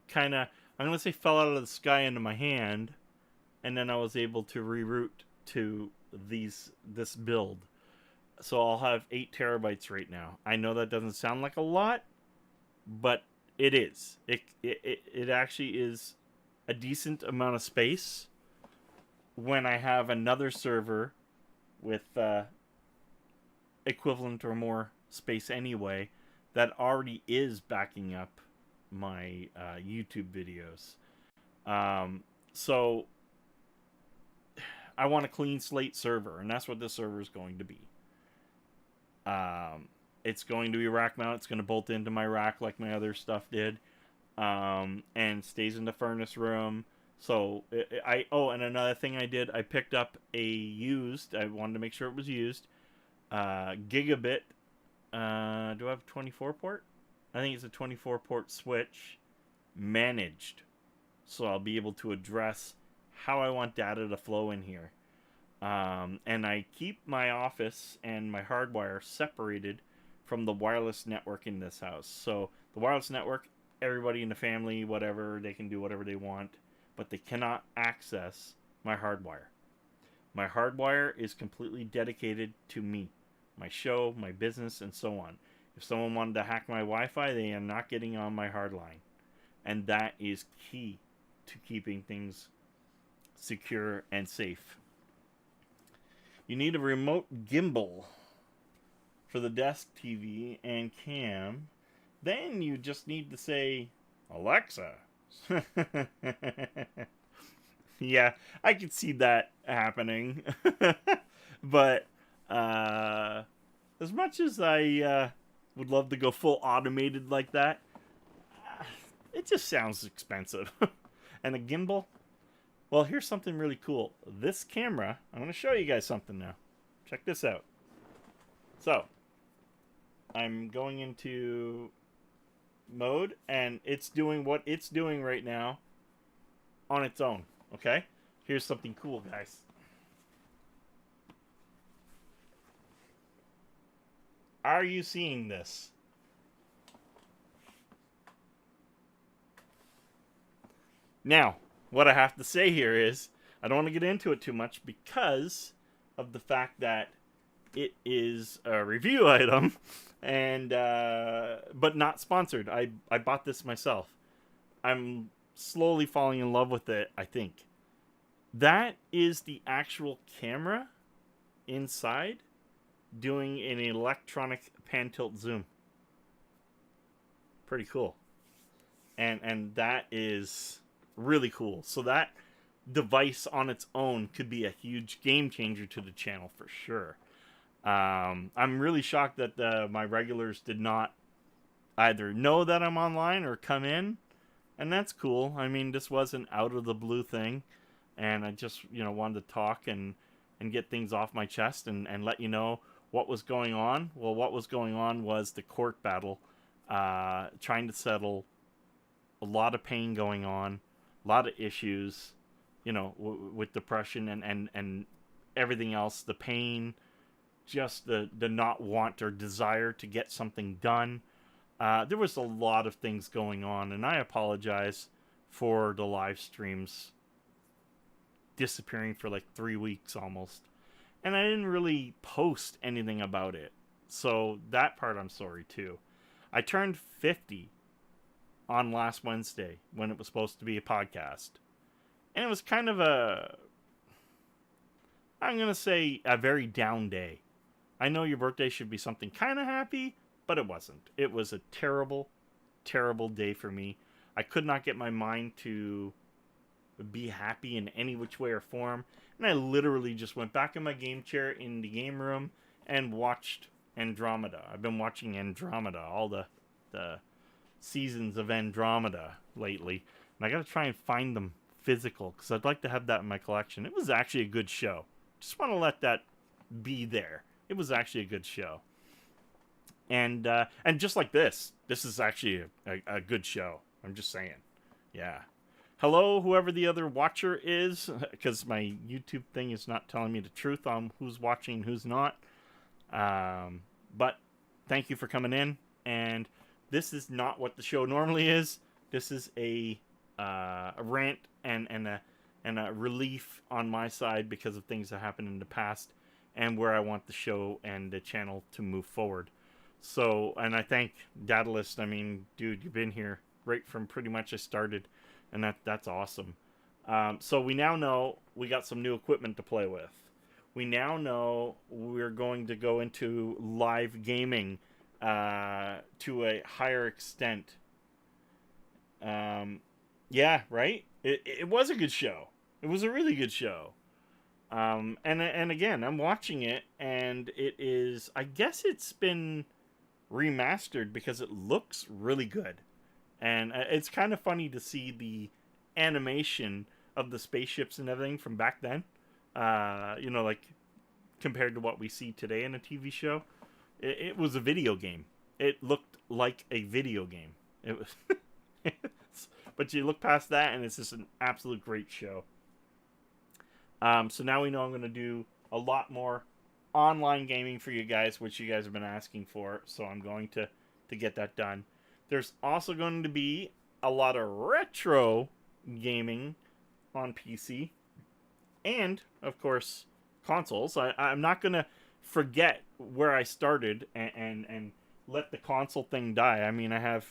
kind of, I'm going to say, fell out of the sky into my hand, and then I was able to reroute to this build. So I'll have 8 terabytes right now. I know that doesn't sound like a lot, but it is. It actually is a decent amount of space when I have another server with equivalent or more space anyway that already is backing up my YouTube videos. So I want a clean slate server, and that's what this server is going to be. It's going to be rack mount. It's going to bolt into my rack like my other stuff did, and stays in the furnace room. So and another thing I did, I picked up a used. I wanted to make sure it was used. Gigabit. Do I have a 24 port? I think it's a 24 port switch, managed. So I'll be able to address how I want data to flow in here. And I keep my office and my hardwire separated from the wireless network in this house. So the wireless network, everybody in the family, whatever, they can do whatever they want, but they cannot access my hardwire. My hardwire is completely dedicated to me, my show, my business, and so on. If someone wanted to hack my Wi-Fi, they are not getting on my hard line. And that is key to keeping things secure and safe. You need a remote gimbal for the desk TV and cam. Then you just need to say, Alexa. Yeah, I could see that happening. But as much as I would love to go full automated like that, it just sounds expensive. And a gimbal? Well, here's something really cool. This camera, I'm going to show you guys something now. Check this out. So, I'm going into mode, and it's doing what it's doing right now on its own. Okay? Here's something cool, guys. Are you seeing this? Now, what I have to say here is, I don't want to get into it too much because of the fact that it is a review item, and but not sponsored. I bought this myself. I'm slowly falling in love with it, I think. That is the actual camera inside doing an electronic pan tilt zoom. Pretty cool. And that is really cool. So that device on its own could be a huge game changer to the channel for sure. I'm really shocked that my regulars did not either know that I'm online or come in, and that's cool. I mean, this was an out of the blue thing, and I just wanted to talk and get things off my chest and let you know what was going on. Well, what was going on was the court battle, trying to settle, a lot of pain going on, a lot of issues, with depression and everything else, the pain, just the not want or desire to get something done. There was a lot of things going on, and I apologize for the live streams disappearing for like 3 weeks almost. And I didn't really post anything about it. So that part I'm sorry too. I turned 50 on last Wednesday when it was supposed to be a podcast. And it was kind of I'm going to say a very down day. I know your birthday should be something kind of happy, but it wasn't. It was a terrible, terrible day for me. I could not get my mind to be happy in any which way or form. And I literally just went back in my game chair in the game room and watched Andromeda. I've been watching Andromeda, all the seasons of Andromeda lately. And I got to try and find them physical because I'd like to have that in my collection. It was actually a good show. Just want to let that be there. It was actually a good show. And just like this is actually a good show. I'm just saying. Yeah. Hello, whoever the other watcher is, because my YouTube thing is not telling me the truth on who's watching and who's not. But thank you for coming in. And this is not what the show normally is. This is a rant and a relief on my side because of things that happened in the past and where I want the show and the channel to move forward. So, and I thank Daedalus. I mean, dude, you've been here right from pretty much I started, and that's awesome. So we now know we got some new equipment to play with. We now know we're going to go into live gaming to a higher extent. Yeah, right? It was a good show. It was a really good show. And again, I'm watching it, and it is, I guess it's been remastered because it looks really good. And it's kind of funny to see the animation of the spaceships and everything from back then. Like compared to what we see today in a TV show. It was a video game. It looked like a video game. It was... But you look past that, and it's just an absolute great show. So now we know I'm going to do a lot more online gaming for you guys, which you guys have been asking for. So I'm going to get that done. There's also going to be a lot of retro gaming on PC. And, of course, consoles. I'm not going to forget where I started and let the console thing die. I mean, I have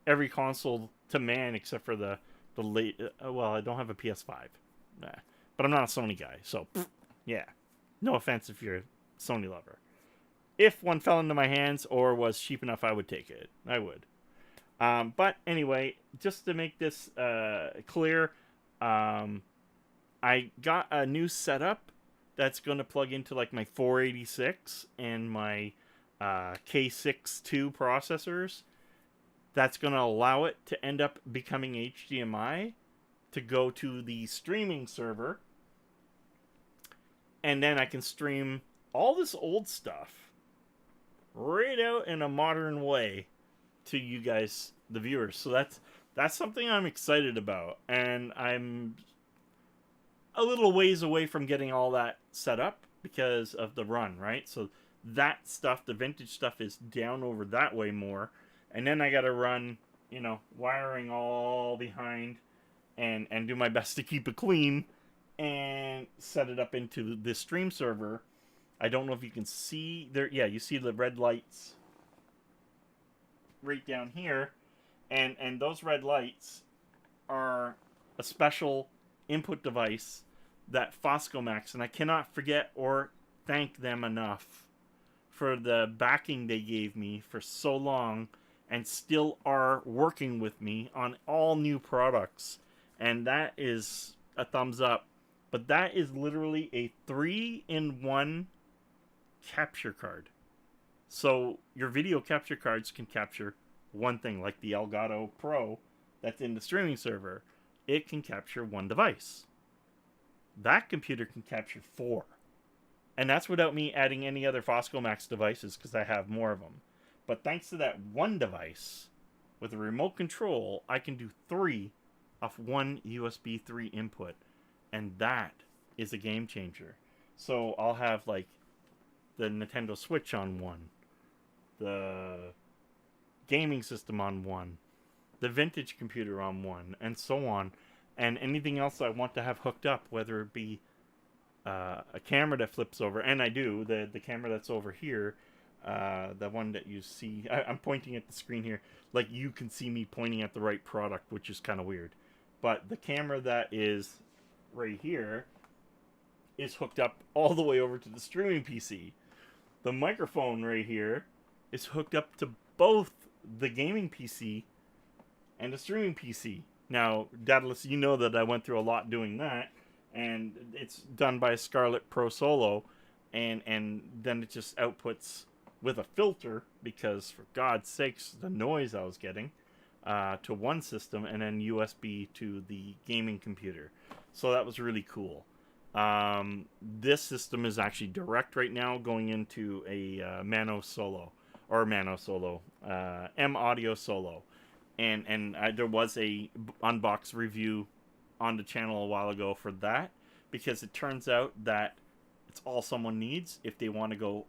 every console to man except for the late... well, I don't have a PS5. But I'm not a Sony guy, so yeah. No offense if you're a Sony lover. If one fell into my hands or was cheap enough, I would take it. I would. But anyway, just to make this clear, I got a new setup that's going to plug into like my 486 and my K6-2 processors. That's going to allow it to end up becoming HDMI to go to the streaming server. And then I can stream all this old stuff right out in a modern way to you guys, the viewers. So that's something I'm excited about. And I'm a little ways away from getting all that set up because of the run, right? So that stuff, the vintage stuff, is down over that way more. And then I got to run, wiring all behind and do my best to keep it clean and set it up into this stream server. I don't know if you can see there. Yeah, you see the red lights right down here. And those red lights are a special input device that Foscomax, and I cannot forget or thank them enough for the backing they gave me for so long and still are working with me on all new products. And that is a thumbs up. But that is literally a 3-in-1 capture card. So your video capture cards can capture one thing, like the Elgato Pro that's in the streaming server. It can capture one device. That computer can capture 4. And that's without me adding any other Foscomax devices, because I have more of them. But thanks to that one device, with a remote control, I can do 3 off one USB 3 input. And that is a game changer. So I'll have like the Nintendo Switch on one, the gaming system on one, the vintage computer on one, and so on. And anything else I want to have hooked up, whether it be a camera that flips over, and I do, the camera that's over here, the one that you see, I'm pointing at the screen here, like you can see me pointing at the right product, which is kind of weird. But the camera that is right here is hooked up all the way over to the streaming PC. The microphone right here is hooked up to both the gaming PC and the streaming PC. Now, Daedalus, you know that I went through a lot doing that, and it's done by a Scarlett Pro Solo, and then it just outputs with a filter, because for God's sakes, the noise I was getting, to one system, and then USB to the gaming computer. So that was really cool. This system is actually direct right now, going into a Mano Solo, or Mano Solo, M Audio Solo, and there was a unbox review on the channel a while ago for that, because it turns out that it's all someone needs if they want to go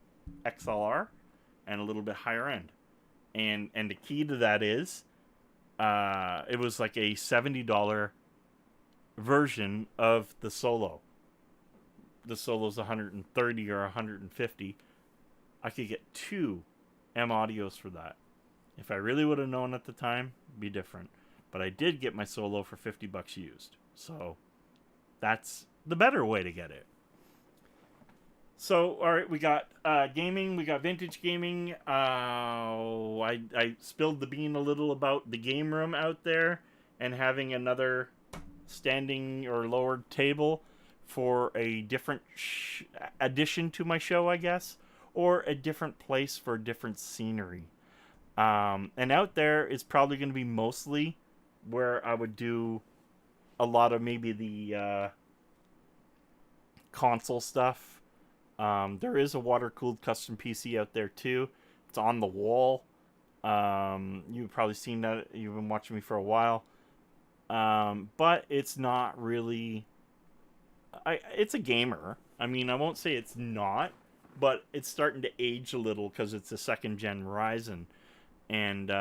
XLR and a little bit higher end. And the key to that is, it was like a $70 version of the Solo. The Solo's 130 or 150. I could get 2 M Audios for that. If I really would have known at the time, it'd be different. But I did get my Solo for $50 used. So that's the better way to get it. So, all right, we got gaming, we got vintage gaming. I spilled the bean a little about the game room out there and having another standing or lowered table for a different addition to my show, I guess, or a different place for different scenery. And out there is probably going to be mostly where I would do a lot of maybe the console stuff. There is a water-cooled custom PC out there too. It's on the wall. You've probably seen that. You've been watching me for a while. But it's not really... it's a gamer. I mean, I won't say it's not, but it's starting to age a little because it's a 2nd-gen Ryzen. And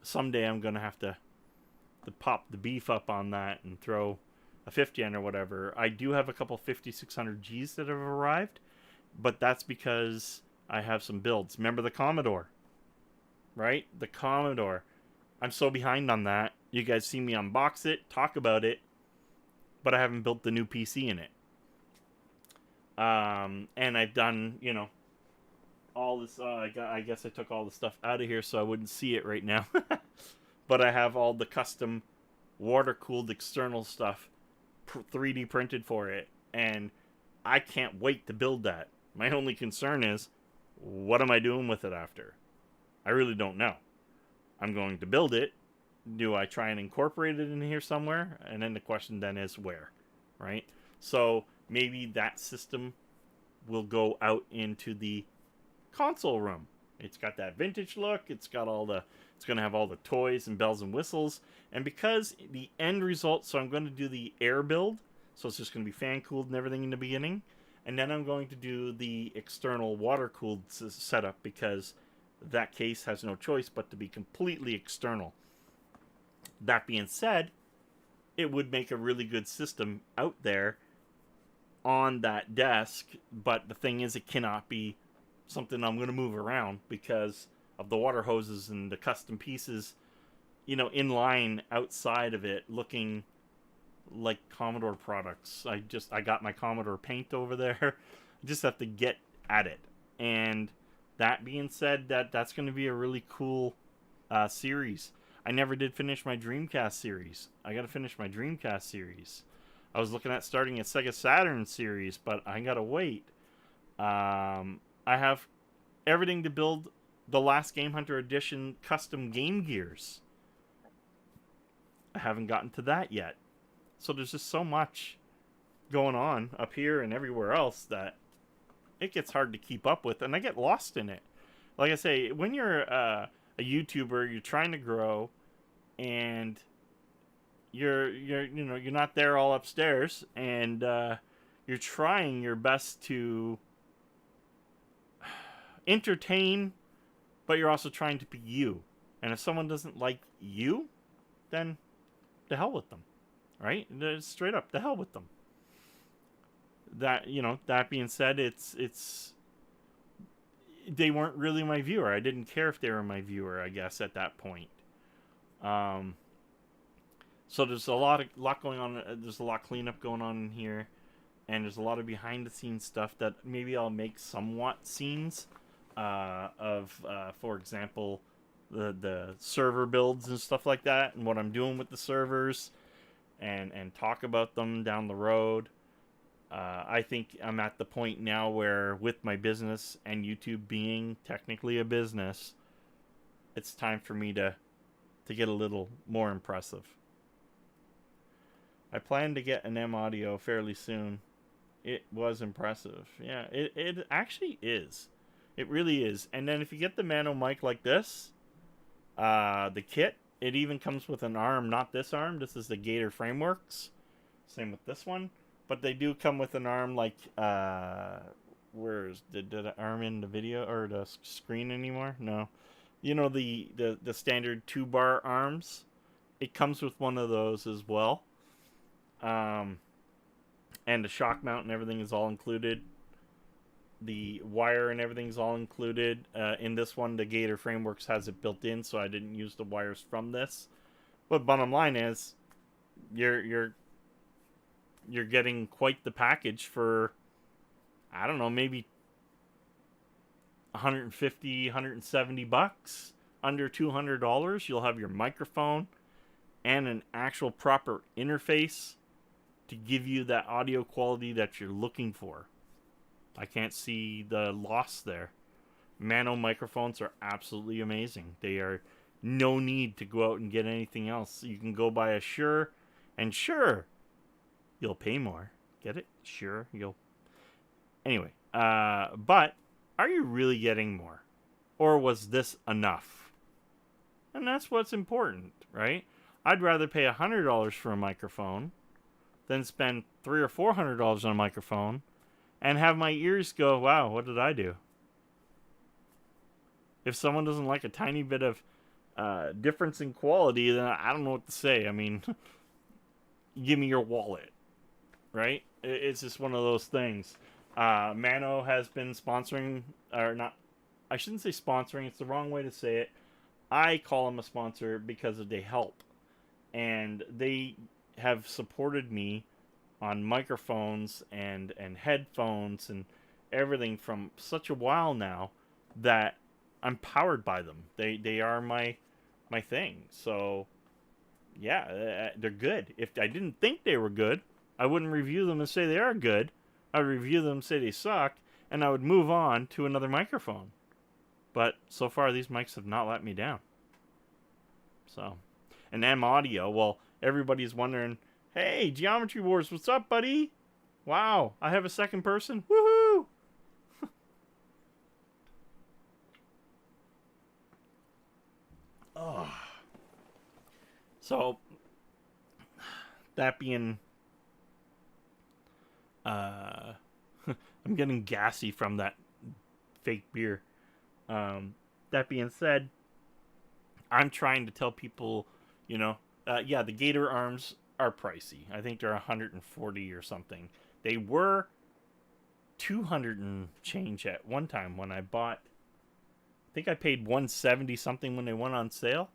someday I'm going to have to pop the beef up on that and throw a 50N or whatever. I do have a couple 5600Gs that have arrived, but that's because I have some builds. Remember the Commodore, right? The Commodore. I'm so behind on that. You guys see me unbox it, talk about it, but I haven't built the new PC in it. And I've done, you know, all this. I guess I took all the stuff out of here so I wouldn't see it right now. But I have all the custom water-cooled external stuff 3D printed for it, and I can't wait to build that. My only concern is, what am I doing with it after? I really don't know. I'm going to build it. Do I try and incorporate it in here somewhere? And then the question then is where, right? So maybe that system will go out into the console room. It's got that vintage look. It's got all the... It's going to have all the toys and bells and whistles. And because the end result... So I'm going to do the air build. So it's just going to be fan-cooled and everything in the beginning. And then I'm going to do the external water-cooled setup, because that case has no choice but to be completely external. That being said, it would make a really good system out there on that desk. But the thing is, it cannot be something I'm going to move around because of the water hoses and the custom pieces, you know, in line outside of it, looking like Commodore products. I got my Commodore paint over there. I just have to get at it. And that being said, that's going to be a really cool series. I never did finish my Dreamcast series. I got to finish my Dreamcast series. I was looking at starting a Sega Saturn series, but I got to wait. I have everything to build the LastGameHunter Edition custom Game Gears. I haven't gotten to that yet. So there's just so much going on up here and everywhere else that it gets hard to keep up with, and I get lost in it. Like I say, when you're a YouTuber, you're trying to grow, and you're not there all upstairs, and you're trying your best to entertain, but you're also trying to be you. And if someone doesn't like you, then to hell with them, right? Straight up, to hell with them. That, you know, that being said, it's they weren't really my viewer. I didn't care if they were my viewer, I guess, at that point. So there's a lot going on. There's a lot of cleanup going on in here, and there's a lot of behind the scenes stuff that maybe I'll make somewhat scenes of, for example, the server builds and stuff like that, and what I'm doing with the servers, and talk about them down the road. I think I'm at the point now where, with my business and YouTube being technically a business, it's time for me to get a little more impressive. I plan to get an M Audio fairly soon. It was impressive. Yeah, it actually is. It really is. And then if you get the Mano mic like this, the kit, it even comes with an arm, not this arm. This is the Gator Frameworks. Same with this one. But they do come with an arm like, where's the arm in the video or the screen anymore? No. You know the standard 2-bar arms? It comes with one of those as well. And the shock mount and everything is all included. The wire and everything's all included. In this one, the Gator Frameworks has it built in, so I didn't use the wires from this. But bottom line is, you're getting quite the package for, I don't know, maybe 150, 170 bucks, under $200. You'll have your microphone and an actual proper interface to give you that audio quality that you're looking for. I can't see the loss there. Mano microphones are absolutely amazing. They are no need to go out and get anything else. You can go buy a Shure, and sure, you'll pay more. Get it? Sure, you'll... Anyway, but are you really getting more? Or was this enough? And that's what's important, right? I'd rather pay $100 for a microphone than spend $300 or $400 on a microphone and have my ears go, wow, what did I do? If someone doesn't like a tiny bit of difference in quality, then I don't know what to say. I mean, give me your wallet, right? It's just one of those things. Mano has been sponsoring, or not, I shouldn't say sponsoring, it's the wrong way to say it. I call them a sponsor because they help. And they have supported me on microphones and headphones and everything from such a while now that I'm powered by them. They are my thing. So yeah, they're good. If I didn't think they were good, I wouldn't review them and say they are good. I would review them and say they suck, and I would move on to another microphone. But so far these mics have not let me down. So, and M Audio, well, everybody's wondering, hey, Geometry Wars, what's up, buddy? Wow, I have a second person? Woohoo! Oh. So, that being... I'm getting gassy from that fake beer. That being said, I'm trying to tell people, you know, yeah, the Gator arms are pricey. I think they're $140 or something. They were $200 and change at one time when I bought. I think I paid $170 something when they went on sale,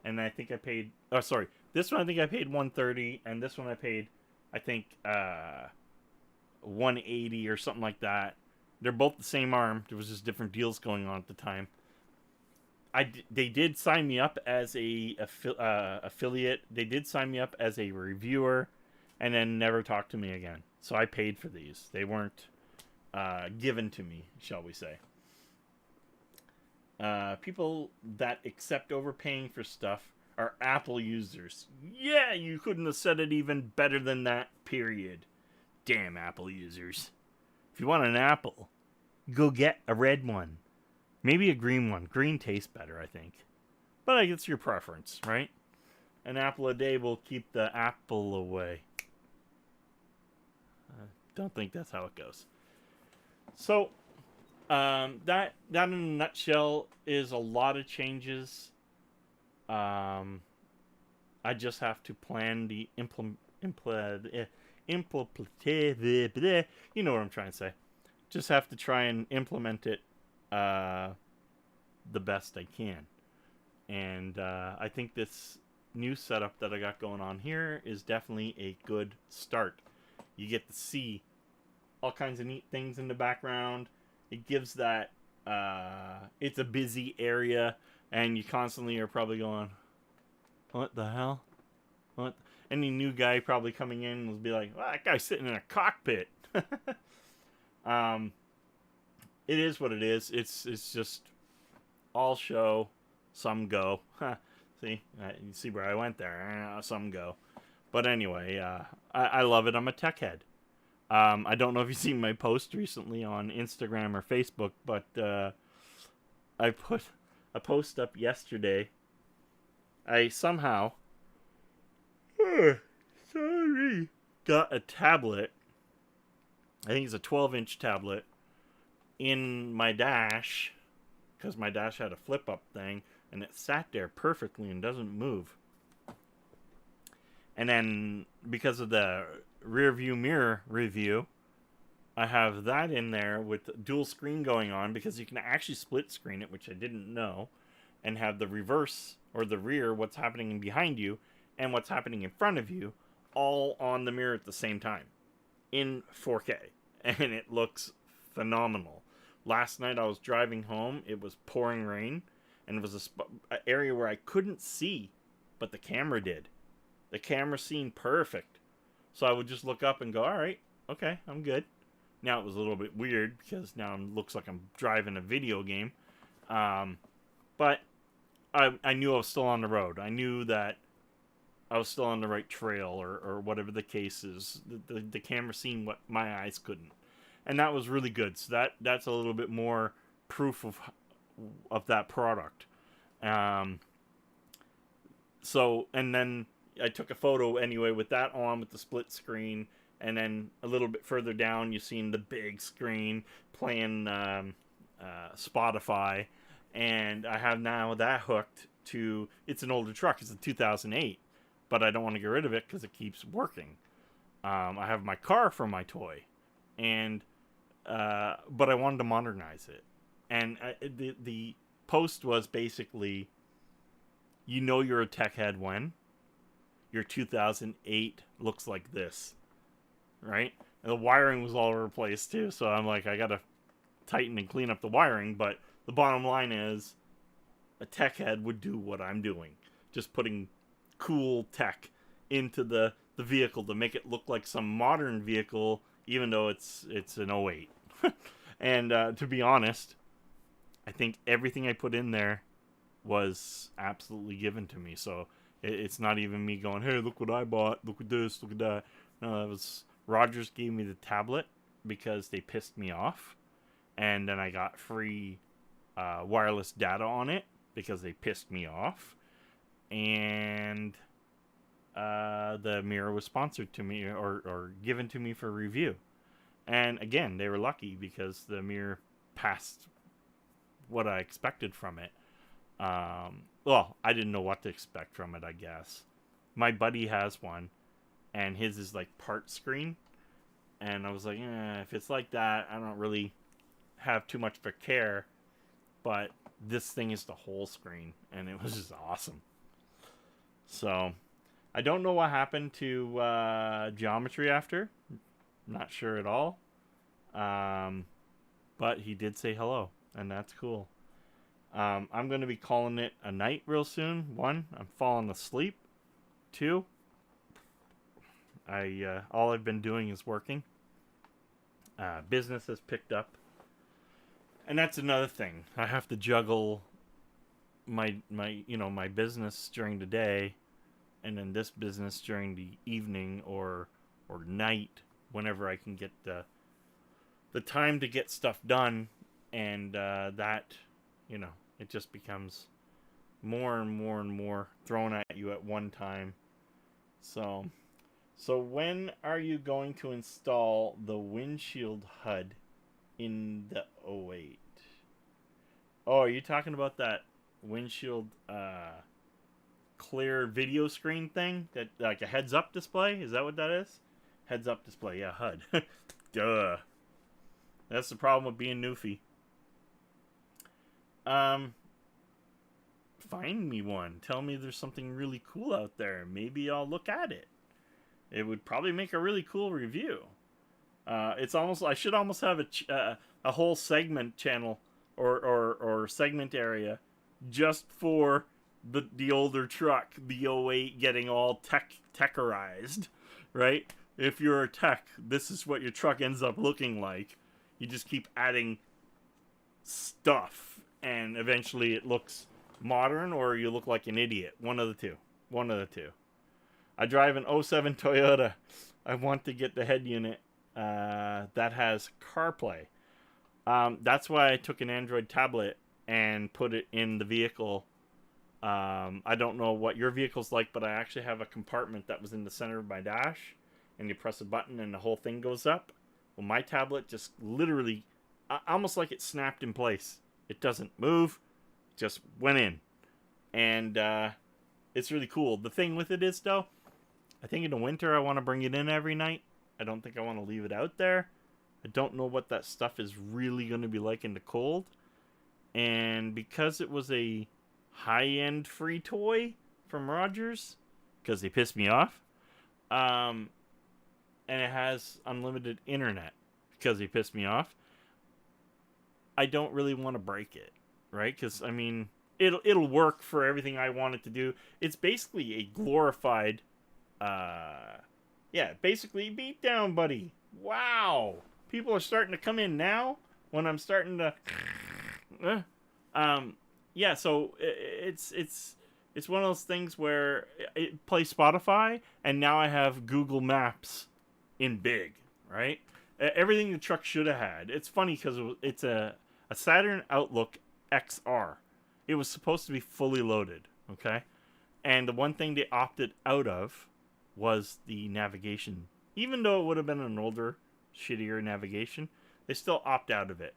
and I think I paid. Oh, sorry, this one I think I paid $130, and this one I paid, I think, $180 or something like that. They're both the same arm. There was just different deals going on at the time. They did sign me up as a affiliate. They did sign me up as a reviewer, and then never talked to me again. So I paid for these. They weren't given to me, shall we say. People that accept overpaying for stuff are Apple users. Yeah, you couldn't have said it even better than that, period. Damn Apple users. If you want an apple, go get a red one. Maybe a green one. Green tastes better, I think. But I guess your preference, right? An apple a day will keep the apple away. Don't think that's how it goes. So, that in a nutshell is a lot of changes. I just have to plan the you know what I'm trying to say. Just have to try and implement it the best I can. And I think this new setup that I got going on here is definitely a good start. You get to see all kinds of neat things in the background. It gives that it's a busy area, and you constantly are probably going, what the hell? What? Any new guy probably coming in will be like, well, that guy's sitting in a cockpit. It is what it is. It's just all show, some go. See, you see where I went there. Some go. But anyway, I love it. I'm a tech head. I don't know if you've seen my post recently on Instagram or Facebook, but I put a post up yesterday. I somehow, sorry, got a tablet. I think it's a 12-inch tablet in my dash, because my dash had a flip-up thing, and it sat there perfectly and doesn't move. And then, because of the rear view mirror review, I have that in there with dual screen going on, because you can actually split screen it, which I didn't know, and have the reverse or the rear, what's happening behind you and what's happening in front of you, all on the mirror at the same time in 4K. And it looks phenomenal. Last night I was driving home, it was pouring rain, and it was an area where I couldn't see, but the camera did. The camera seen perfect. So I would just look up and go, all right, okay, I'm good. Now it was a little bit weird because now it looks like I'm driving a video game. But I knew I was still on the road. I knew that I was still on the right trail, or whatever the case is. The camera seen what my eyes couldn't. And that was really good. So that's a little bit more proof of that product. So, and then I took a photo anyway with that on, with the split screen, and then a little bit further down you've seen the big screen playing Spotify, and I have now that hooked to, it's an older truck, it's a 2008, but I don't want to get rid of it because it keeps working. I have my car for my toy, and but I wanted to modernize it, and the post was basically, you know you're a tech head when your 2008 looks like this, right? And the wiring was all over the place too, so I'm like, I gotta tighten and clean up the wiring, but the bottom line is, a tech head would do what I'm doing, just putting cool tech into the vehicle to make it look like some modern vehicle, even though it's an '08. And to be honest, I think everything I put in there was absolutely given to me. So it's not even me going, hey, look what I bought, look at this, look at that. No, it was Rogers gave me the tablet because they pissed me off, and then I got free wireless data on it because they pissed me off, and the mirror was sponsored to me or given to me for review. And again, they were lucky because the mirror passed what I expected from it. Well, I didn't know what to expect from it, I guess. My buddy has one, and his is like part screen. And I was like, if it's like that, I don't really have too much of a care. But this thing is the whole screen, and it was just awesome. So, I don't know what happened to Geometry After. Not sure at all. But he did say hello, and that's cool. I'm going to be calling it a night real soon. 1, I'm falling asleep. 2, all I've been doing is working. Business has picked up. And that's another thing. I have to juggle my business during the day, and then this business during the evening or night, whenever I can get the time to get stuff done. And that, it just becomes more and more and more thrown at you at one time. So when are you going to install the windshield HUD in the 08? Oh, are you talking about that windshield clear video screen thing, that like a heads up display? Is that what that is? Heads up display, yeah, HUD. Duh. That's the problem with being newfie. Find me one. Tell me there's something really cool out there. Maybe I'll look at it. It would probably make a really cool review. It's almost, I should almost have a whole segment channel or segment area just for the older truck, the 08 getting all techerized, right? If you're a tech, this is what your truck ends up looking like. You just keep adding stuff, and eventually it looks modern, or you look like an idiot. One of the two. I drive an 07 Toyota. I want to get the head unit that has CarPlay. That's why I took an Android tablet and put it in the vehicle. I don't know what your vehicle's like, but I actually have a compartment that was in the center of my dash, and you press a button and the whole thing goes up. Well, my tablet just literally, almost like it snapped in place. It doesn't move, just went in. And it's really cool. The thing with it is, though, I think in the winter I want to bring it in every night. I don't think I want to leave it out there. I don't know what that stuff is really going to be like in the cold. And because it was a high-end free toy from Rogers, because they pissed me off, and it has unlimited internet because they pissed me off, I don't really want to break it, right? Because, I mean, it'll work for everything I want it to do. It's basically a glorified, basically beatdown buddy. Wow. People are starting to come in now when I'm starting to... so it's one of those things where it plays Spotify, and now I have Google Maps in big, right? Everything the truck should have had. It's funny because it's a Saturn Outlook XR. It was supposed to be fully loaded, okay? And the one thing they opted out of was the navigation. Even though it would have been an older, shittier navigation, they still opt out of it.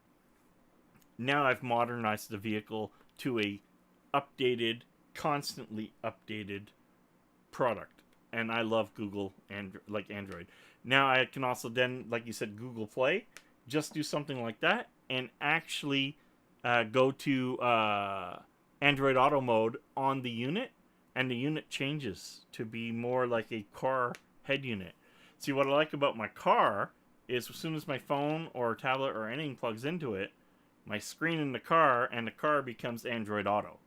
Now I've modernized the vehicle to a updated, constantly updated product. And I love Google and Android. Now I can also then, like you said, Google Play, just do something like that and actually go to Android Auto mode on the unit, and the unit changes to be more like a car head unit. See, what I like about my car is as soon as my phone or tablet or anything plugs into it, my screen in the car, and the car becomes Android Auto.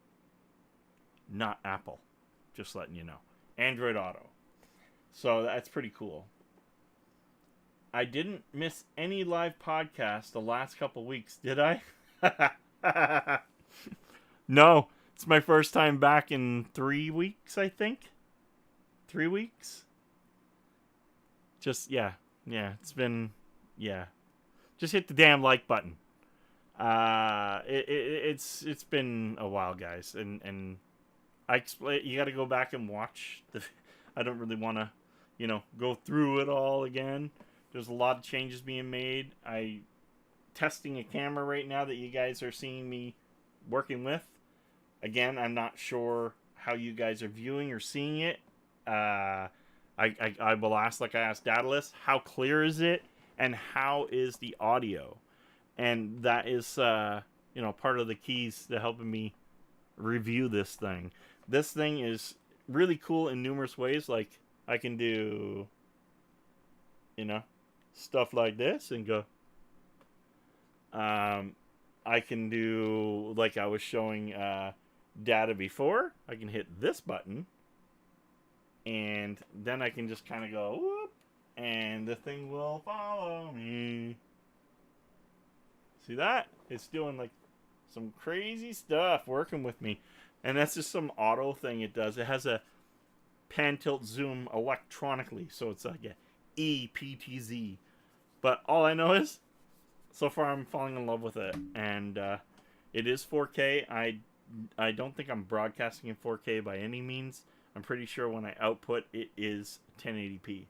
Not Apple. Just letting you know. Android Auto. So that's pretty cool. I didn't miss any live podcast the last couple weeks, did I? No. It's my first time back in 3 weeks, I think. 3 weeks? Just, yeah. It's been, just hit the damn like button. It's been a while, guys, and I explain. You got to go back and watch the. I don't really want to, go through it all again. There's a lot of changes being made. I testing a camera right now that you guys are seeing me working with. Again, I'm not sure how you guys are viewing or seeing it. I will ask, like I asked Daedalus, how clear is it, and how is the audio? And that is, part of the keys to helping me review this thing. This thing is really cool in numerous ways. Like, I can do, stuff like this and go. I can do, like I was showing data before. I can hit this button. And then I can just kind of go, whoop, and the thing will follow me. See that? It's doing like some crazy stuff working with me. And that's just some auto thing it does. It has a pan tilt zoom electronically. So it's like a EPTZ. But all I know is, so far I'm falling in love with it. And it is 4K. I don't think I'm broadcasting in 4K by any means. I'm pretty sure when I output it is 1080p.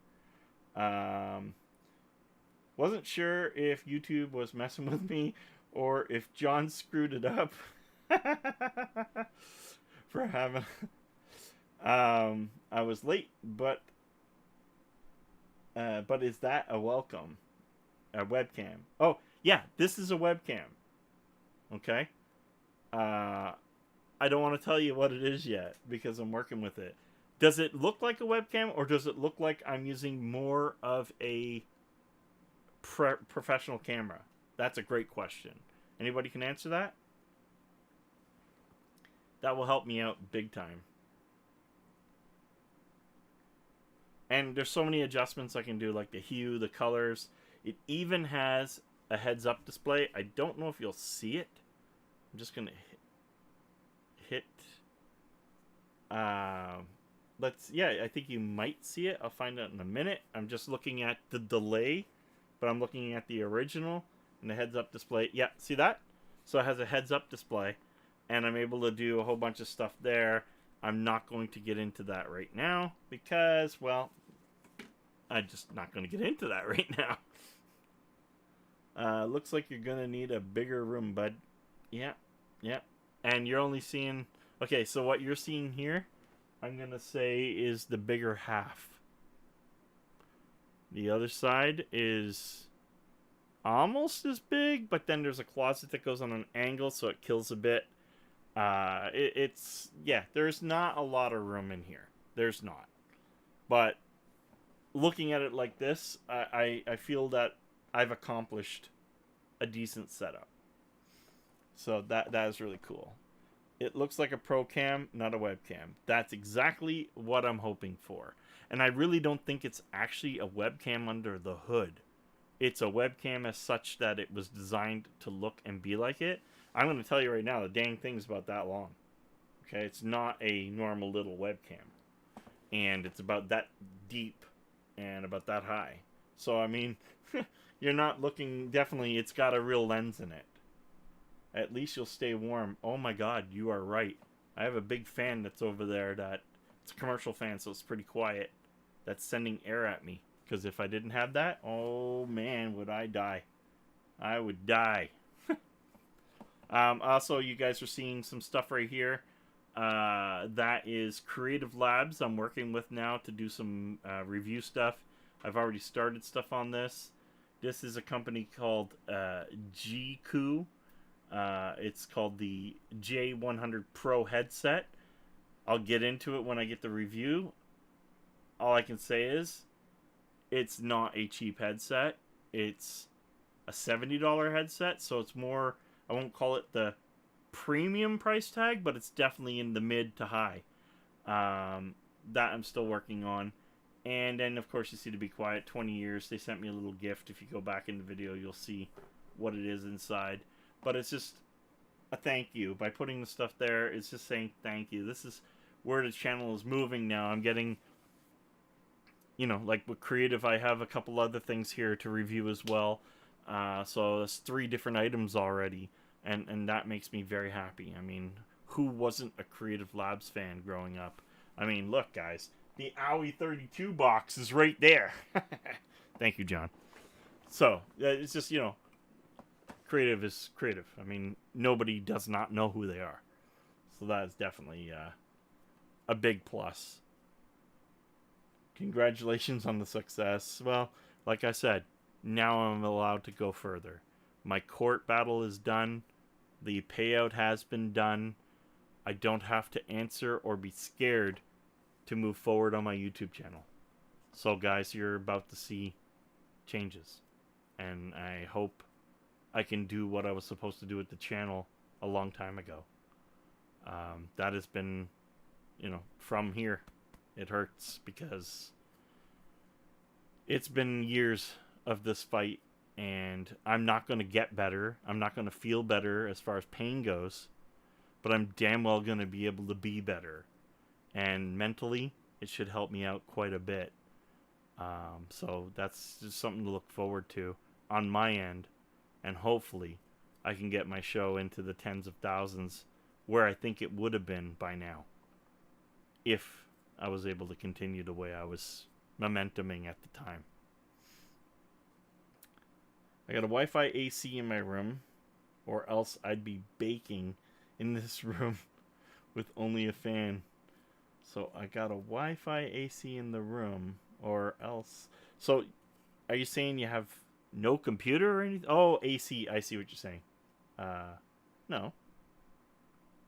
Wasn't sure if YouTube was messing with me or if John screwed it up for having. I was late, but is that a welcome? A webcam? Oh yeah, this is a webcam. Okay. I don't want to tell you what it is yet because I'm working with it. Does it look like a webcam, or does it look like I'm using more of a professional camera? That's a great question. Anybody can answer that? That will help me out big time. And there's so many adjustments I can do, like the hue, the colors. It even has a heads-up display. I don't know if you'll see it. I'm just going to hit... I think you might see it. I'll find out in a minute. I'm just looking at the delay, but I'm looking at the original and the heads-up display. Yeah, see that? So it has a heads-up display. and I'm able to do a whole bunch of stuff there. I'm not going to get into that right now because, well, I'm just not going to get into that right now. Looks like you're going to need a bigger room, bud. Yeah, yeah. And you're only seeing... Okay, so what you're seeing here, I'm going to say is the bigger half. The other side is almost as big, but then there's a closet that goes on an angle, so it kills a bit. Yeah, there's not a lot of room in here. There's not. But looking at it like this, I feel that I've accomplished a decent setup. So that is really cool. It looks like a pro cam, not a webcam. That's exactly what I'm hoping for. And I really don't think it's actually a webcam under the hood. It's a webcam as such that it was designed to look and be like it. I'm going to tell you right now, the dang thing's about that long. Okay, it's not a normal little webcam. And it's about that deep and about that high. So, I mean, you're not looking... Definitely, it's got a real lens in it. At least you'll stay warm. Oh my god, you are right. I have a big fan that's over there that... It's a commercial fan, so it's pretty quiet. That's sending air at me. Because if I didn't have that, oh man, would I die. I would die. Also, you guys are seeing some stuff right here. That is Creative Labs I'm working with now to do some review stuff. I've already started stuff on this. This is a company called G2. It's called the J100 Pro Headset. I'll get into it when I get the review. All I can say is it's not a cheap headset. It's a $70 headset, so it's more... I won't call it the premium price tag, but it's definitely in the mid to high. That I'm still working on. And then, of course, you see To Be Quiet, 20 years. They sent me a little gift. If you go back in the video, you'll see what it is inside. But it's just a thank you. By putting the stuff there, it's just saying thank you. This is where the channel is moving now. I'm getting, you know, like with Creative, I have a couple other things here to review as well. So there's 3 different items already. And that makes me very happy. I mean, who wasn't a Creative Labs fan growing up? I mean, look, guys. The Owie 32 box is right there. Thank you, John. So, it's just, you know, Creative is Creative. I mean, nobody does not know who they are. So that is definitely a big plus. Congratulations on the success. Well, like I said, now I'm allowed to go further. My court battle is done. The payout has been done. I don't have to answer or be scared to move forward on my YouTube channel. So guys, you're about to see changes. And I hope I can do what I was supposed to do with the channel a long time ago. That has been, you know, from here. It hurts because it's been years of this fight. And I'm not going to get better. I'm not going to feel better as far as pain goes. But I'm damn well going to be able to be better. And mentally, it should help me out quite a bit. So that's just something to look forward to on my end. And hopefully, I can get my show into the tens of thousands where I think it would have been by now. If I was able to continue the way I was momentuming at the time. I got a Wi-Fi AC in my room, or else I'd be baking in this room with only a fan. So I got a Wi-Fi AC in the room, or else... So, are you saying you have no computer or anything? Oh, AC, I see what you're saying. No.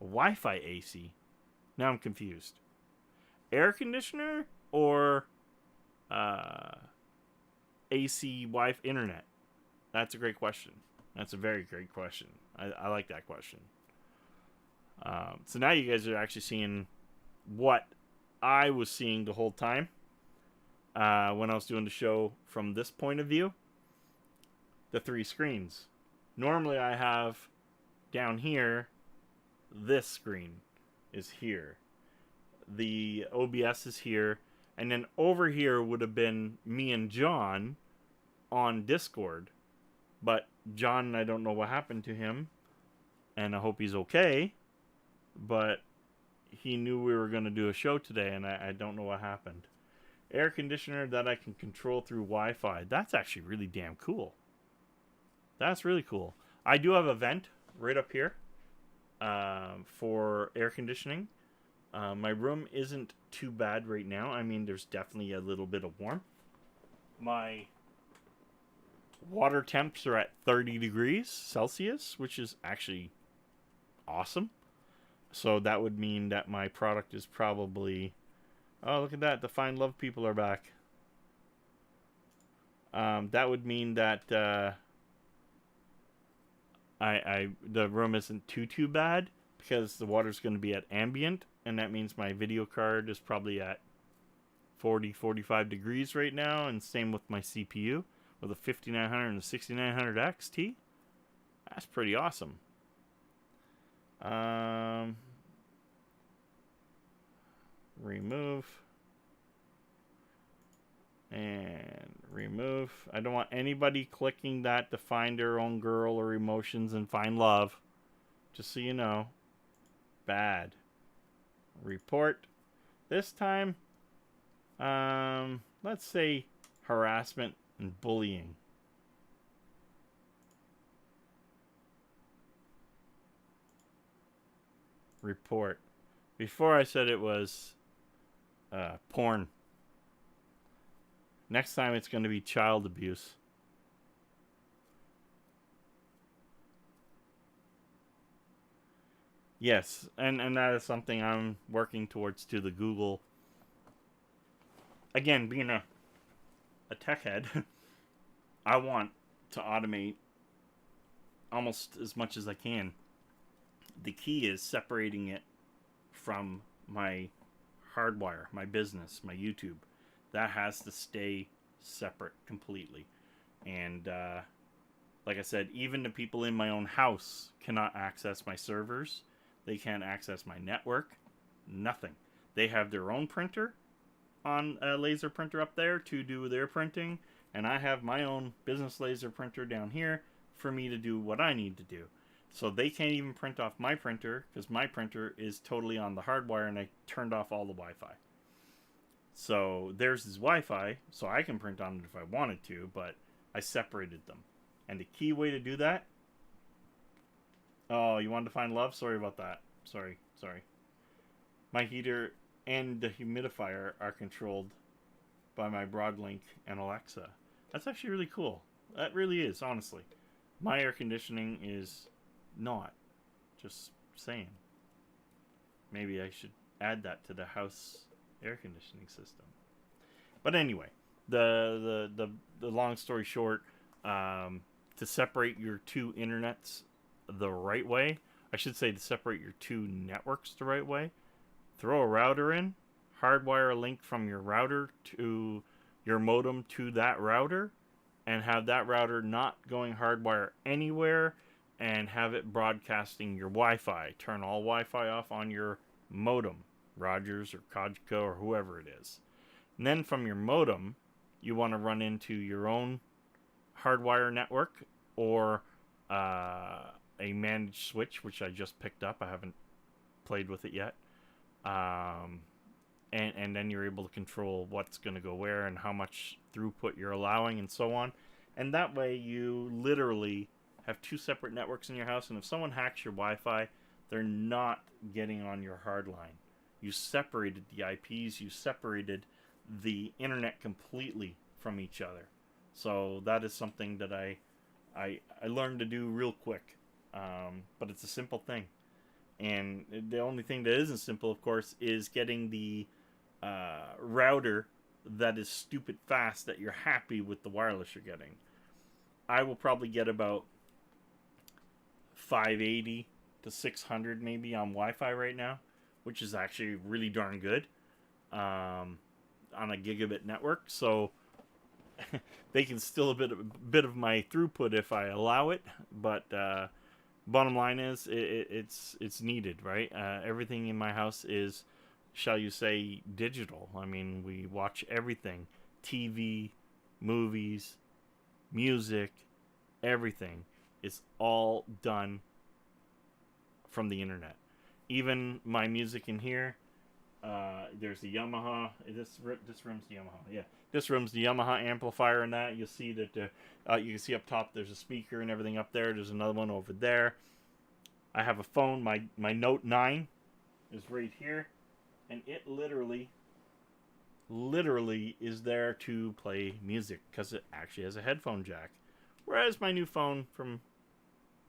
A Wi-Fi AC? Now I'm confused. Air conditioner, or AC Wi-Fi internet? That's a great question. That's a very great question. I like that question. So now you guys are actually seeing what I was seeing the whole time when I was doing the show from this point of view. The 3 screens. Normally I have down here, this screen is here. The OBS is here. And then over here would have been me and John on Discord. But John, I don't know what happened to him, and I hope he's okay. but he knew we were going to do a show today, and I don't know what happened. Air conditioner that I can control through Wi-Fi. That's actually really damn cool. That's really cool. I do have a vent right up here for air conditioning. My room isn't too bad right now. I mean, there's definitely a little bit of warmth. My water temps are at 30 degrees Celsius, which is actually awesome. So that would mean that my product is probably... Oh, look at that. The Fine Love people are back. That would mean that the room isn't too bad, because the water's going to be at ambient, and that means my video card is probably at 45 degrees right now, and same with my CPU with a 5900 and a 6900 XT. That's pretty awesome. Remove and remove. I don't want anybody clicking that to find their own girl or emotions and find love. Just so you know. Bad. Report. This time, let's say harassment and bullying. Report. Before I said it was porn. Next time it's going to be child abuse. Yes, and that is something I'm working towards to the Google. Again, being a tech head, I want to automate almost as much as I can. The key is separating it from my hardwire, my business, my YouTube. That has to stay separate completely. And like I said, even the people in my own house cannot access my servers. They can't access my network. Nothing. They have their own printer on a laser printer up there to do their printing. And I have my own business laser printer down here for me to do what I need to do. So they can't even print off my printer, because my printer is totally on the hardwire, and I turned off all the Wi-Fi. So theirs is Wi-Fi, so I can print on it if I wanted to, but I separated them. And the key way to do that... Oh, you wanted to find love? Sorry about that. Sorry. My heater and the humidifier are controlled by my Broadlink and Alexa. That's actually really cool. That really is, honestly. My air conditioning is not. Just saying. Maybe I should add that to the house air conditioning system. But anyway, the long story short, to separate your two internets the right way, I should say to separate your two networks the right way, throw a router in, hardwire a link from your router to your modem to that router, and have that router not going hardwire anywhere, and have it broadcasting your Wi-Fi. Turn all Wi-Fi off on your modem, Rogers or Cogco or whoever it is. And then from your modem, you want to run into your own hardwire network or a managed switch, which I just picked up. I haven't played with it yet. And then you're able to control what's going to go where and how much throughput you're allowing and so on. And that way you literally have two separate networks in your house, and if someone hacks your Wi-Fi, they're not getting on your hard line. You separated the IPs, you separated the internet completely from each other. So that is something that I learned to do real quick. But it's a simple thing. And the only thing that isn't simple, of course, is getting the router that is stupid fast that you're happy with the wireless you're getting. I will probably get about 580 to 600 maybe on Wi-Fi right now, which is actually really darn good on a gigabit network. So they can steal a bit of my throughput if I allow it, but bottom line is it's needed, right? Everything in my house is, shall you say, digital. I mean, we watch everything: TV, movies, music, everything is all done from the internet. even my music in here. There's the Yamaha. This room's the Yamaha. Yeah, this room's the Yamaha amplifier and that. You'll see that you can see up top there's a speaker and everything up there. There's another one over there. I have a phone. My Note 9 is right here, and it literally is there to play music because it actually has a headphone jack. Whereas my new phone from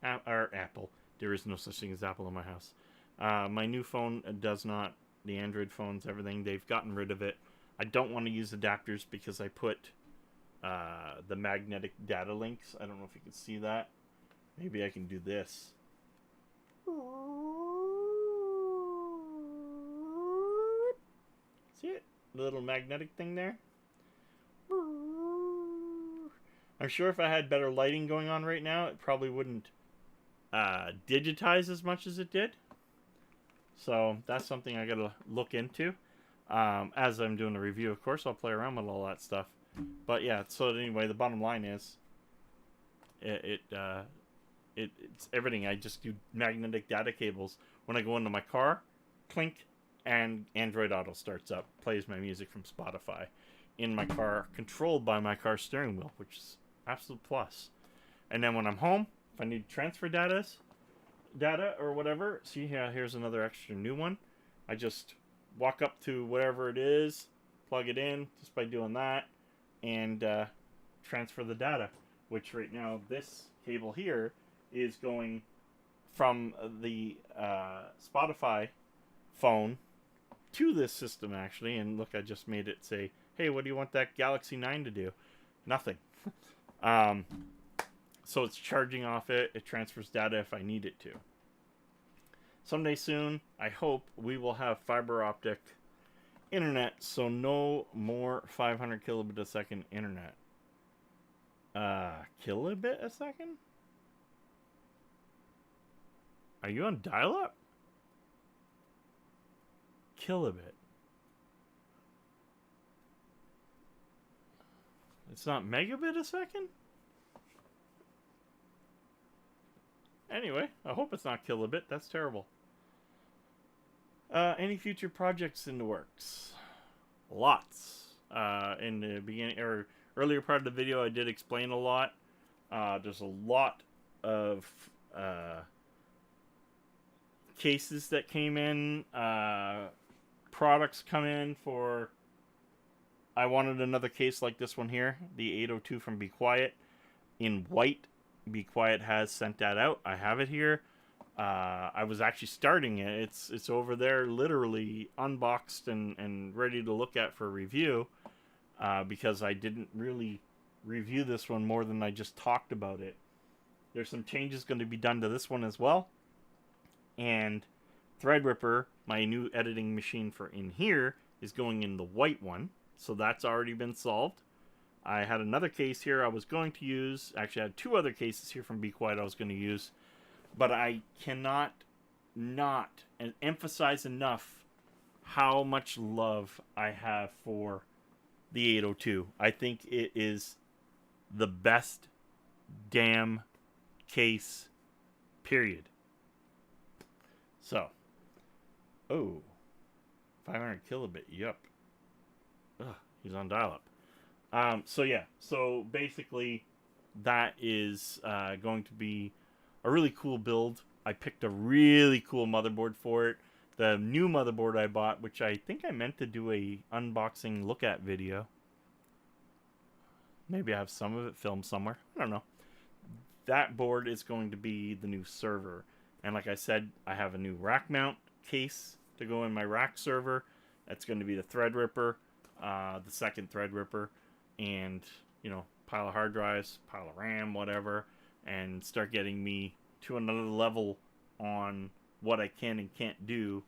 Apple, there is no such thing as Apple in my house. My new phone does not. The Android phones, everything, they've gotten rid of it. I don't want to use adapters because I put the magnetic data links. I don't know if you can see that. Maybe I can do this. See it? The little magnetic thing there? I'm sure if I had better lighting going on right now, it probably wouldn't digitize as much as it did. So that's something I gotta look into. As I'm doing the review, of course, I'll play around with all that stuff. But yeah, so anyway, the bottom line is, it's everything. I just do magnetic data cables. When I go into my car, clink, and Android Auto starts up, plays my music from Spotify in my car, controlled by my car steering wheel, which is absolute plus. And then when I'm home, if I need transfer data or whatever, see, here's another extra new one. I just walk up to whatever it is, plug it in just by doing that, and transfer the data, which right now this cable here is going from the Spotify phone to this system actually. And look, I just made it say, hey, what do you want that Galaxy 9 to do? Nothing. So it's charging off it. It transfers data if I need it to. Someday soon, I hope we will have fiber optic internet, so no more 500 kilobit a second internet. Kilobit a second? Are you on dial-up? Kilobit. It's not megabit a second? Anyway, I hope it's not kilobit. That's terrible. Any future projects in the works? Lots. In the beginning or earlier part of the video, I did explain a lot. There's a lot of cases that came in. Products come in for. I wanted another case like this one here, the 802 from Be Quiet, in white. Be Quiet has sent that out. I have it here. I was actually starting it. It's over there, literally unboxed and ready to look at for review, because I didn't really review this one more than I just talked about it. There's some changes going to be done to this one as well. And Threadripper, my new editing machine for in here, is going in the white one. So that's already been solved. I had another case here I was going to use. Actually, I had two other cases here from Be Quiet I was going to use. But I cannot not emphasize enough how much love I have for the 802. I think it is the best damn case, period. So, 500 kilobit, yep. Ugh, he's on dial-up. So yeah, so basically that is going to be a really cool build. I picked a really cool motherboard for it. The new motherboard I bought, which I think I meant to do a unboxing look at video. Maybe I have some of it filmed somewhere. I don't know. That board is going to be the new server. And like I said, I have a new rack mount case to go in my rack server. That's going to be the Threadripper, the second Threadripper. And, you know, pile of hard drives, pile of RAM, whatever, and start getting me to another level on what I can and can't do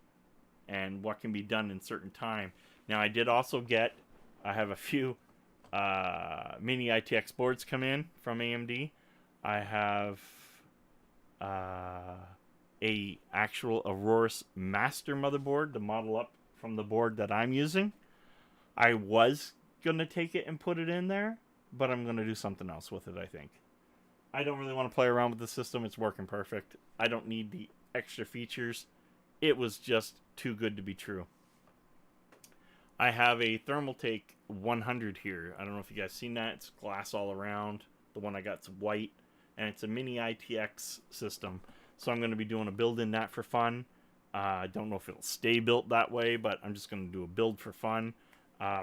and what can be done in certain time. Now, I did also I have a few mini ITX boards come in from AMD. I have a actual Aurorus Master motherboard to model up from the board that I'm using. I was going to take it and put it in there, but I'm going to do something else with it, I think. I don't really want to play around with the system. It's working perfect. I don't need the extra features. it was just too good to be true. I have a Thermaltake 100 here. I don't know if you guys seen that. It's glass all around. The one I got's white, and it's a mini ITX system. So I'm going to be doing a build in that for fun. I don't know if it'll stay built that way, but I'm just going to do a build for fun.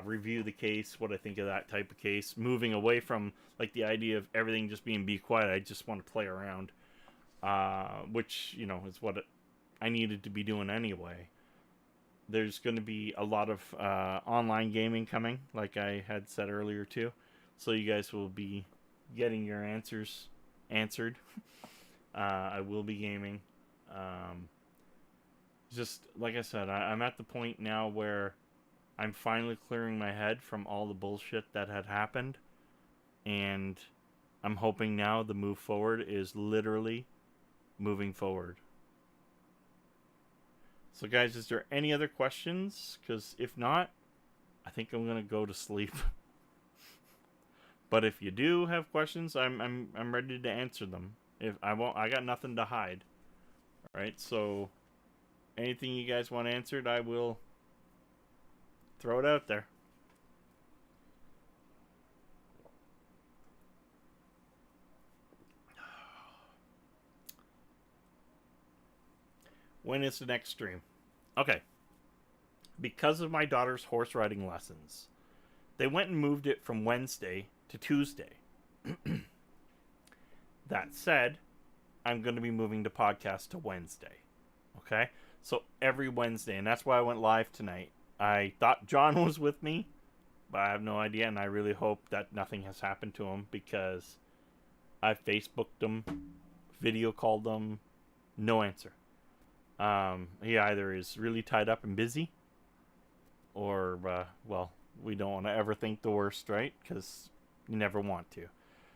Review the case, what I think of that type of case. Moving away from like the idea of everything just being be quiet. I just want to play around, which, you know, is what I needed to be doing anyway. There's going to be a lot of online gaming coming, like I had said earlier too. So you guys will be getting your answers answered. I will be gaming. Just like I said, I'm at the point now where I'm finally clearing my head from all the bullshit that had happened. And I'm hoping now the move forward is literally moving forward. So guys, is there any other questions? Because if not, I think I'm gonna go to sleep. But if you do have questions, I'm ready to answer them. If I won't, I got nothing to hide. All right, so anything you guys want answered, I will throw it out there. When is the next stream? Okay. Because of my daughter's horse riding lessons, they went and moved it from Wednesday to Tuesday. That said, I'm going to be moving the podcast to Wednesday. Okay? So every Wednesday, and that's why I went live tonight. I thought John was with me, but I have no idea, and I really hope that nothing has happened to him, because I Facebooked him, video called him, no answer. He either is really tied up and busy, or, well, we don't want to ever think the worst, right? Because you never want to.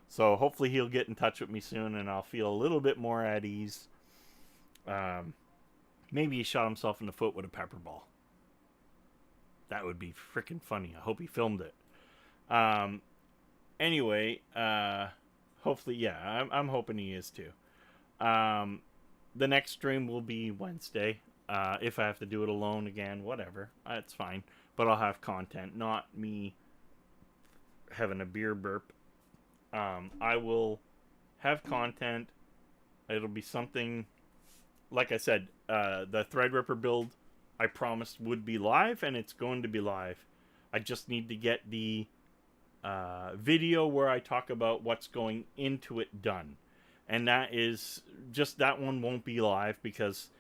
So hopefully he'll get in touch with me soon, and I'll feel a little bit more at ease. Maybe he shot himself in the foot with a pepper ball. That would be freaking funny. I hope he filmed it. Anyway, hopefully, yeah, I'm hoping he is too. The next stream will be Wednesday. If I have to do it alone again, whatever. It's fine. But I'll have content, not me having a beer burp. I will have content. It'll be something, like I said, the Threadripper build I promised would be live, and it's going to be live. I just need to get the video where I talk about what's going into it done. And that is just, that one won't be live because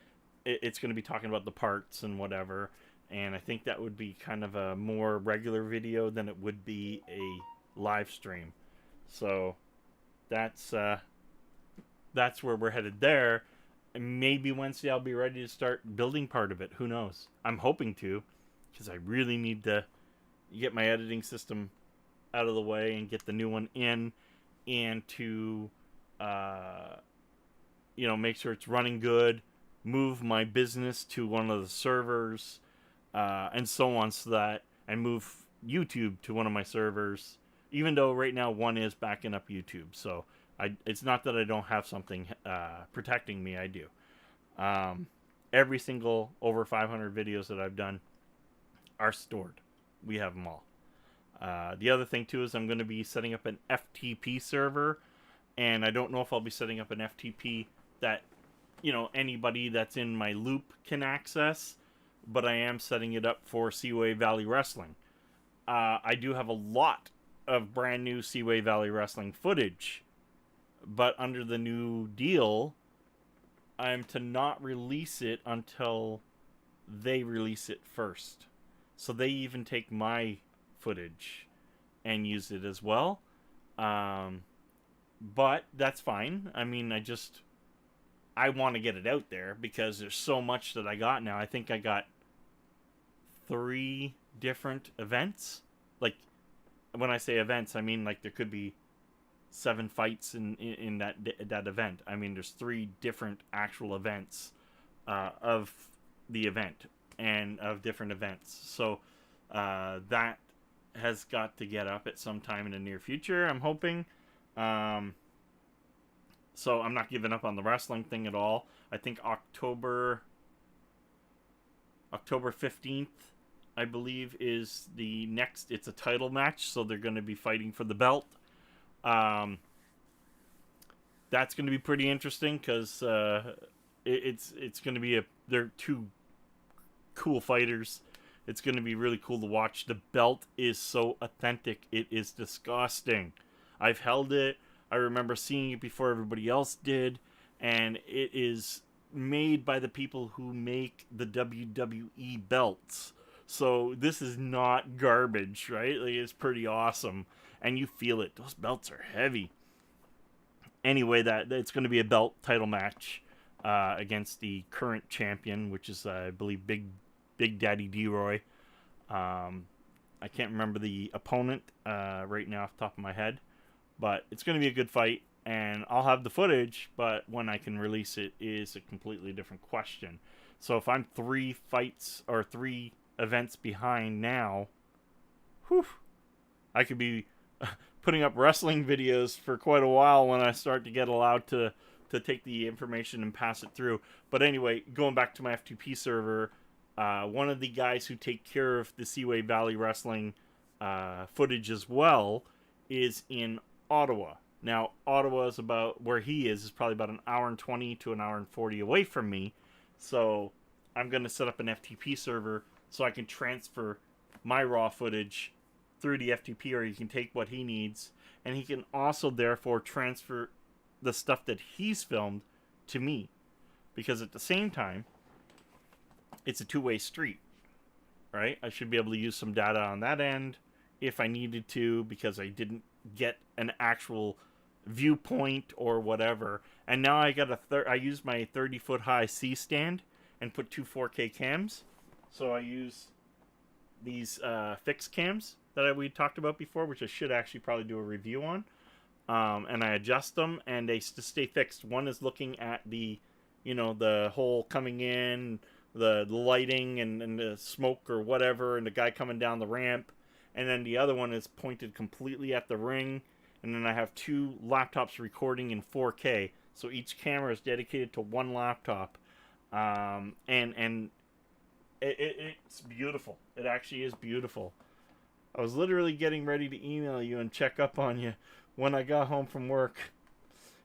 it's going to be talking about the parts and whatever. And I think that would be kind of a more regular video than it would be a live stream. So that's where we're headed there. And maybe Wednesday I'll be ready to start building part of it. Who knows? I'm hoping to, because I really need to get my editing system out of the way and get the new one in, and to make sure it's running good, move my business to one of the servers, and so on, so that, and move YouTube to one of my servers, even though right now one is backing up YouTube. So it's not that I don't have something protecting me. I do. Every single over 500 videos that I've done are stored. We have them all. The other thing too is I'm going to be setting up an FTP server, and I don't know if I'll be setting up an FTP that anybody that's in my loop can access, but I am setting it up for Seaway Valley Wrestling. I do have a lot of brand new Seaway Valley Wrestling footage, but under the new deal, I'm to not release it until they release it first. So they even take my footage and use it as well. But that's fine. I mean, I want to get it out there because there's so much that I got now. I think I got 3 different events. Like, when I say events, I mean like there could be 7 fights in that event. I mean, there's 3 different actual events of the event and of different events. So that has got to get up at some time in the near future, I'm hoping. So I'm not giving up on the wrestling thing at all. I think October October 15th, I believe, is the next. It's a title match, so they're going to be fighting for the belt. That's going to be pretty interesting because it's going to be they're two cool fighters. It's going to be really cool to watch. The belt is so authentic. It is disgusting. I've held it. I remember seeing it before everybody else did. And it is made by the people who make the WWE belts. So this is not garbage, right? Like, it's pretty awesome. And you feel it. Those belts are heavy. Anyway, it's going to be a belt title match against the current champion, which is, I believe, Big Daddy D-Roy. I can't remember the opponent right now off the top of my head. But it's going to be a good fight. And I'll have the footage, but when I can release it is a completely different question. So if I'm 3 fights or 3 events behind now, whew, I could be putting up wrestling videos for quite a while when I start to get allowed to take the information and pass it through. But anyway, going back to my FTP server, one of the guys who take care of the Seaway Valley Wrestling footage as well is in Ottawa. Now, Ottawa is about where he is probably about an hour and 20 to an hour and 40 away from me. So I'm going to set up an FTP server so I can transfer my raw footage through the FTP, or he can take what he needs. And he can also, therefore, transfer the stuff that he's filmed to me. Because at the same time, it's a two-way street, right? I should be able to use some data on that end if I needed to, because I didn't get an actual viewpoint or whatever. And now I got I use my 30-foot high C stand and put 2 4K cams. So I use these fixed cams that we talked about before, which I should actually probably do a review on. And I adjust them, and they stay fixed. One is looking at the hole coming in, the lighting and the smoke or whatever, and the guy coming down the ramp. And then the other one is pointed completely at the ring. And then I have 2 laptops recording in 4K. So each camera is dedicated to one laptop. And it's beautiful. It actually is beautiful. I was literally getting ready to email you and check up on you when I got home from work.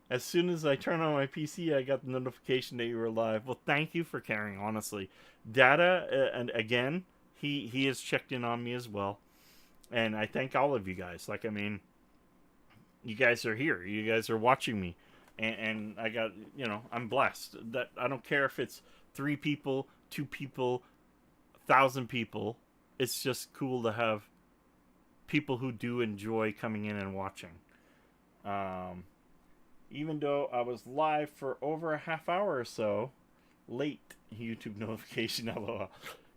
As soon as I turned on my PC, I got the notification that you were live. Well, thank you for caring, honestly. Data, and again, he has checked in on me as well. And I thank all of you guys. Like, I mean, you guys are here. You guys are watching me. And I got, I'm blessed. That I don't care if it's 3 people, 2 people, 1,000 people. It's just cool to have people who do enjoy coming in and watching. Even though I was live for over a half hour or so, late YouTube notification, lol.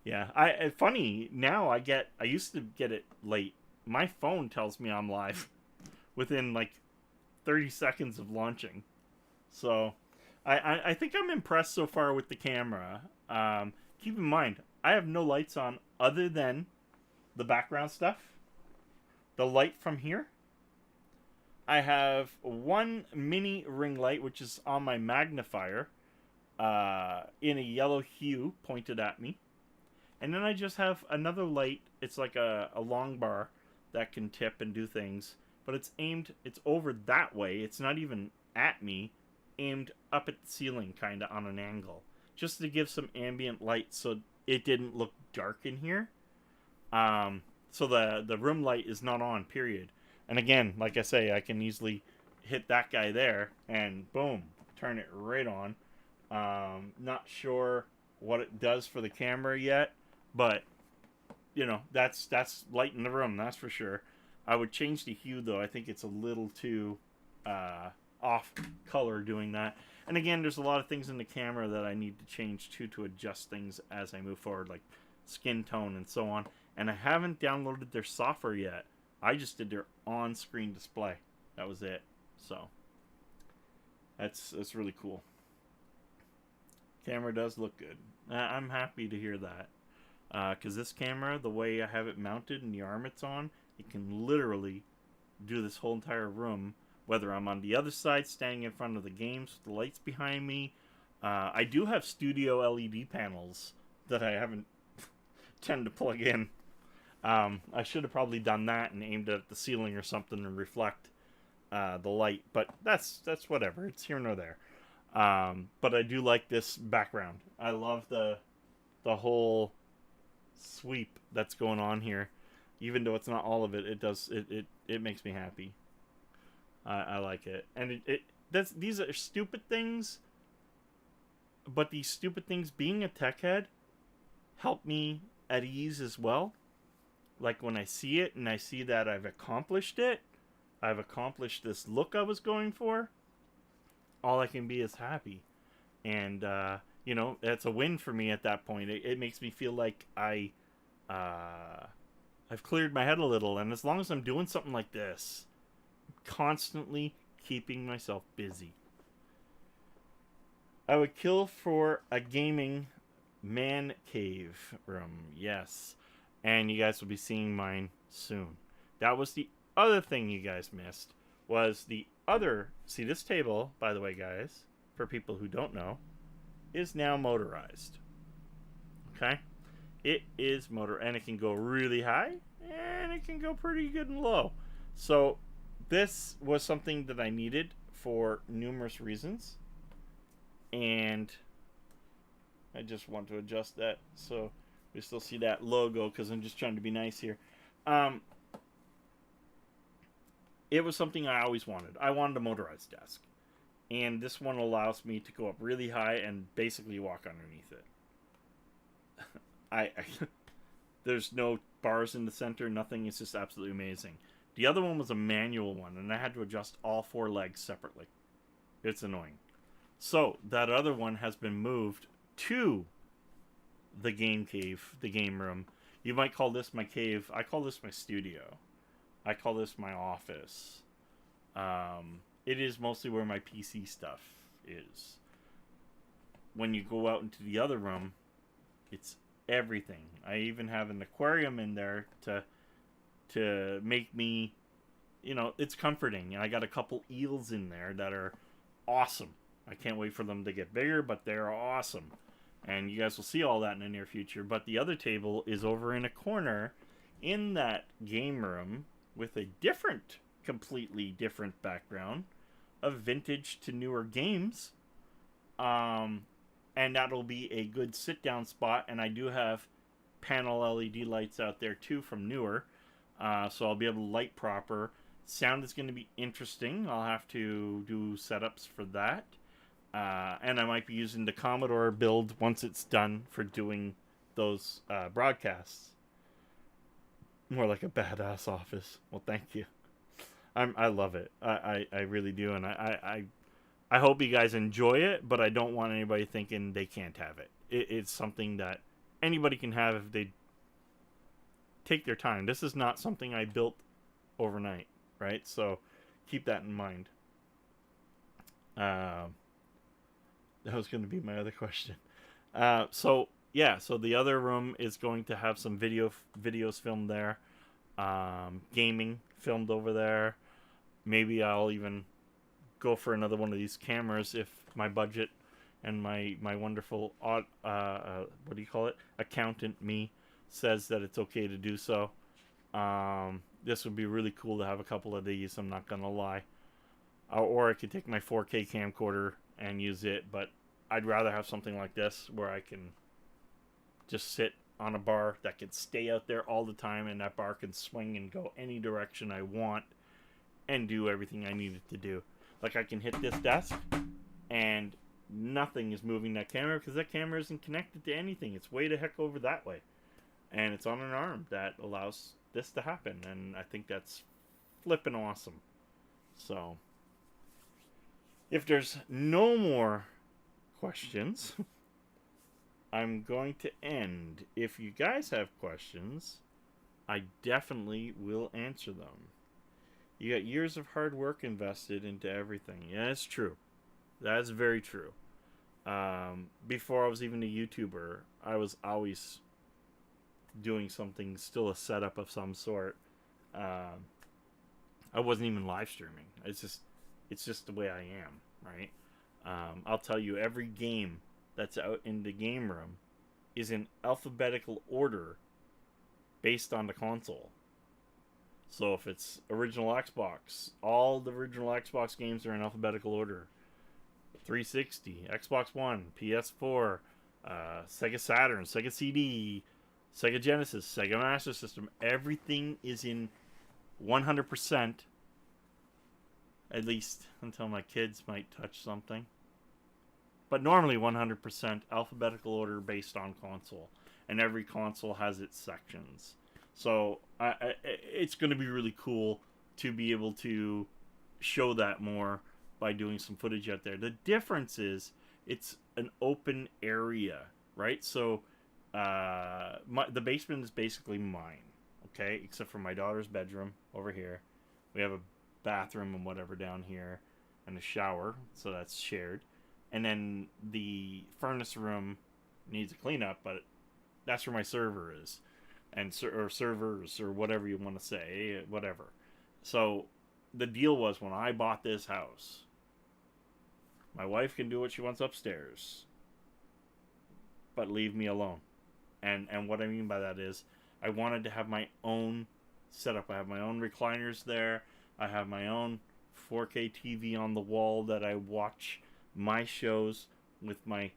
Yeah, funny, now I used to get it late. My phone tells me I'm live within like 30 seconds of launching. So, I think I'm impressed so far with the camera. Keep in mind, I have no lights on other than the background stuff. The light from here. I have 1 mini ring light, which is on my magnifier, in a yellow hue pointed at me. And then I just have another light. It's like a long bar that can tip and do things. But it's over that way. It's not even at me. Aimed up at the ceiling, kind of on an angle. Just to give some ambient light so it didn't look dark in here. So the room light is not on, period. And again, like I say, I can easily hit that guy there and boom, turn it right on. Not sure what it does for the camera yet, but that's light in the room, that's for sure. I would change the hue though. I think it's a little too off color doing that. And again, there's a lot of things in the camera that I need to change to adjust things as I move forward, like skin tone and so on. And I haven't downloaded their software yet. I just did their on-screen display. That was it. So that's really cool. Camera does look good. I'm happy to hear that. Because this camera, the way I have it mounted and the arm it's on, it can literally do this whole entire room. Whether I'm on the other side, standing in front of the games with the lights behind me. I do have studio LED panels that I haven't tend to plug in. I should have probably done that and aimed it at the ceiling or something and reflect the light, but that's whatever. It's here nor there. But I do like this background. I love the whole sweep that's going on here. Even though it's not all of it, it makes me happy. I like it, and these are stupid things, but these stupid things, being a tech head, help me at ease as well. Like when I see it and I see that I've accomplished it, I've accomplished this look I was going for, all I can be is happy. And, it's a win for me at that point. It makes me feel like I've cleared my head a little. And as long as I'm doing something like this, constantly keeping myself busy. I would kill for a gaming man cave room. Yes. And you guys will be seeing mine soon. That was the other thing you guys missed. Was the other... See, this table, by the way, guys, for people who don't know, is now motorized. Okay? It is motor... And it can go really high, and it can go pretty good and low. So, this was something that I needed for numerous reasons. And I just want to adjust that so we still see that logo, because I'm just trying to be nice here. It was something I always wanted. I wanted a motorized desk. And this one allows me to go up really high and basically walk underneath it. There's no bars in the center, nothing. It's just absolutely amazing. The other one was a manual one, and I had to adjust all 4 legs separately. It's annoying. So, that other one has been moved to the game cave, the game room. You might call this my cave. I call this my studio. I call this my office. It is mostly where my PC stuff is. When you go out into the other room, it's everything. I even have an aquarium in there to make me, it's comforting. And I got a couple eels in there that are awesome. I can't wait for them to get bigger, but they're awesome. And you guys will see all that in the near future. But the other table is over in a corner in that game room with a completely different background of vintage to newer games. And that'll be a good sit-down spot. And I do have panel LED lights out there, too, from newer. So I'll be able to light proper. Sound is going to be interesting. I'll have to do setups for that. And I might be using the Commodore build once it's done for doing those broadcasts. More like a badass office. Well, thank you. I love it. I really do, and I hope you guys enjoy it. But I don't want anybody thinking they can't have it. It's something that anybody can have if they take their time. This is not something I built overnight, right? So keep that in mind. That was going to be my other question. So the other room is going to have some videos filmed there. Gaming filmed over there. Maybe I'll even go for another one of these cameras if my budget and my wonderful accountant me says that it's okay to do so. This would be really cool to have a couple of these, I'm not gonna lie. Or I could take my 4K camcorder and use it, but I'd rather have something like this where I can just sit on a bar that can stay out there all the time, and that bar can swing and go any direction I want and do everything I need it to do. Like, I can hit this desk and nothing is moving that camera because that camera isn't connected to anything. It's way the heck over that way. And it's on an arm that allows this to happen, and I think that's flippin' awesome. So, if there's no more questions, I'm going to end. If you guys have questions, I definitely will answer them. You got years of hard work invested into everything. Yeah, it's true. That's very true. Before I was even a YouTuber, I was always doing something, still a setup of some sort. I wasn't even live streaming. It's just the way I am, right? I'll tell you, every game that's out in the game room is in alphabetical order based on the console. So if it's original Xbox, all the original Xbox games are in alphabetical order. 360, Xbox One, PS4, Sega Saturn, Sega CD, Sega Genesis, Sega Master System. Everything is in 100%, at least until my kids might touch something. But normally 100% alphabetical order based on console. And every console has its sections. So it's going to be really cool to be able to show that more by doing some footage out there. The difference is it's an open area, right? So the basement is basically mine, okay? Except for my daughter's bedroom over here. We have a bathroom and whatever down here and a shower, so that's shared. And then the furnace room needs a cleanup, but that's where my server is. And or servers, or whatever you want to say, whatever. So the deal was, when I bought this house, my wife can do what she wants upstairs, but leave me alone. And what I mean by that is, I wanted to have my own setup. I have my own recliners there. I have my own 4K TV on the wall that I watch my shows with my,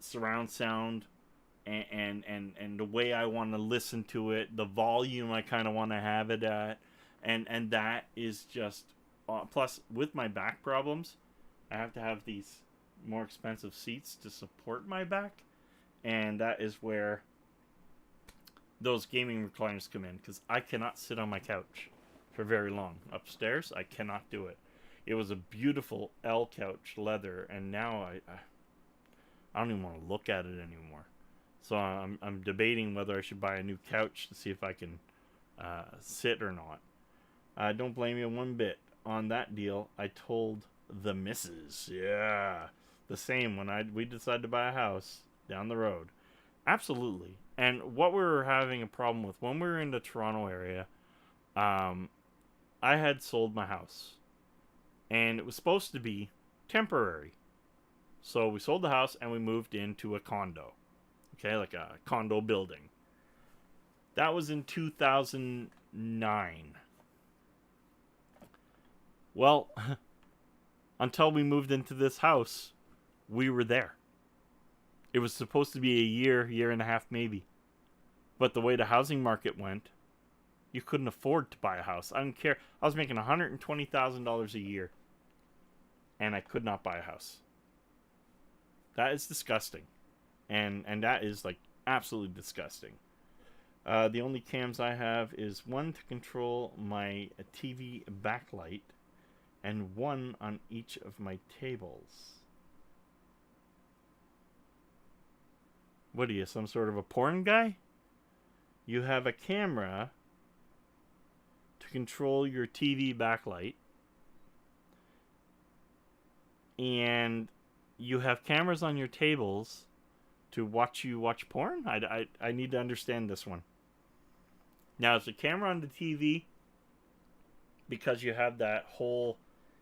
surround sound. And the way I want to listen to it, the volume I kind of want to have it at, and that is just plus with my back problems, I have to have these more expensive seats to support my back, and that is where those gaming recliners come in, because I cannot sit on my couch for very long upstairs. I cannot do it. It was a beautiful L couch, leather, and now I don't even want to look at it anymore. So I'm debating whether I should buy a new couch to see if I can sit or not. I don't blame you one bit on that deal. I told the missus, yeah, the same when we decided to buy a house down the road. Absolutely. And what we were having a problem with when we were in the Toronto area, I had sold my house, and it was supposed to be temporary. So we sold the house and we moved into a condo. Okay, like a condo building. That was in 2009. Well, until we moved into this house, we were there. It was supposed to be a year and a half maybe. But the way the housing market went, you couldn't afford to buy a house. I don't care. I was making $120,000 a year, and I could not buy a house. That is disgusting. And that is, like, absolutely disgusting. The only cams I have is one to control my TV backlight and one on each of my tables. What are you, some sort of a porn guy? You have a camera to control your TV backlight, and you have cameras on your tables to watch porn? I need to understand this one. Now, is the camera on the TV because you have that whole,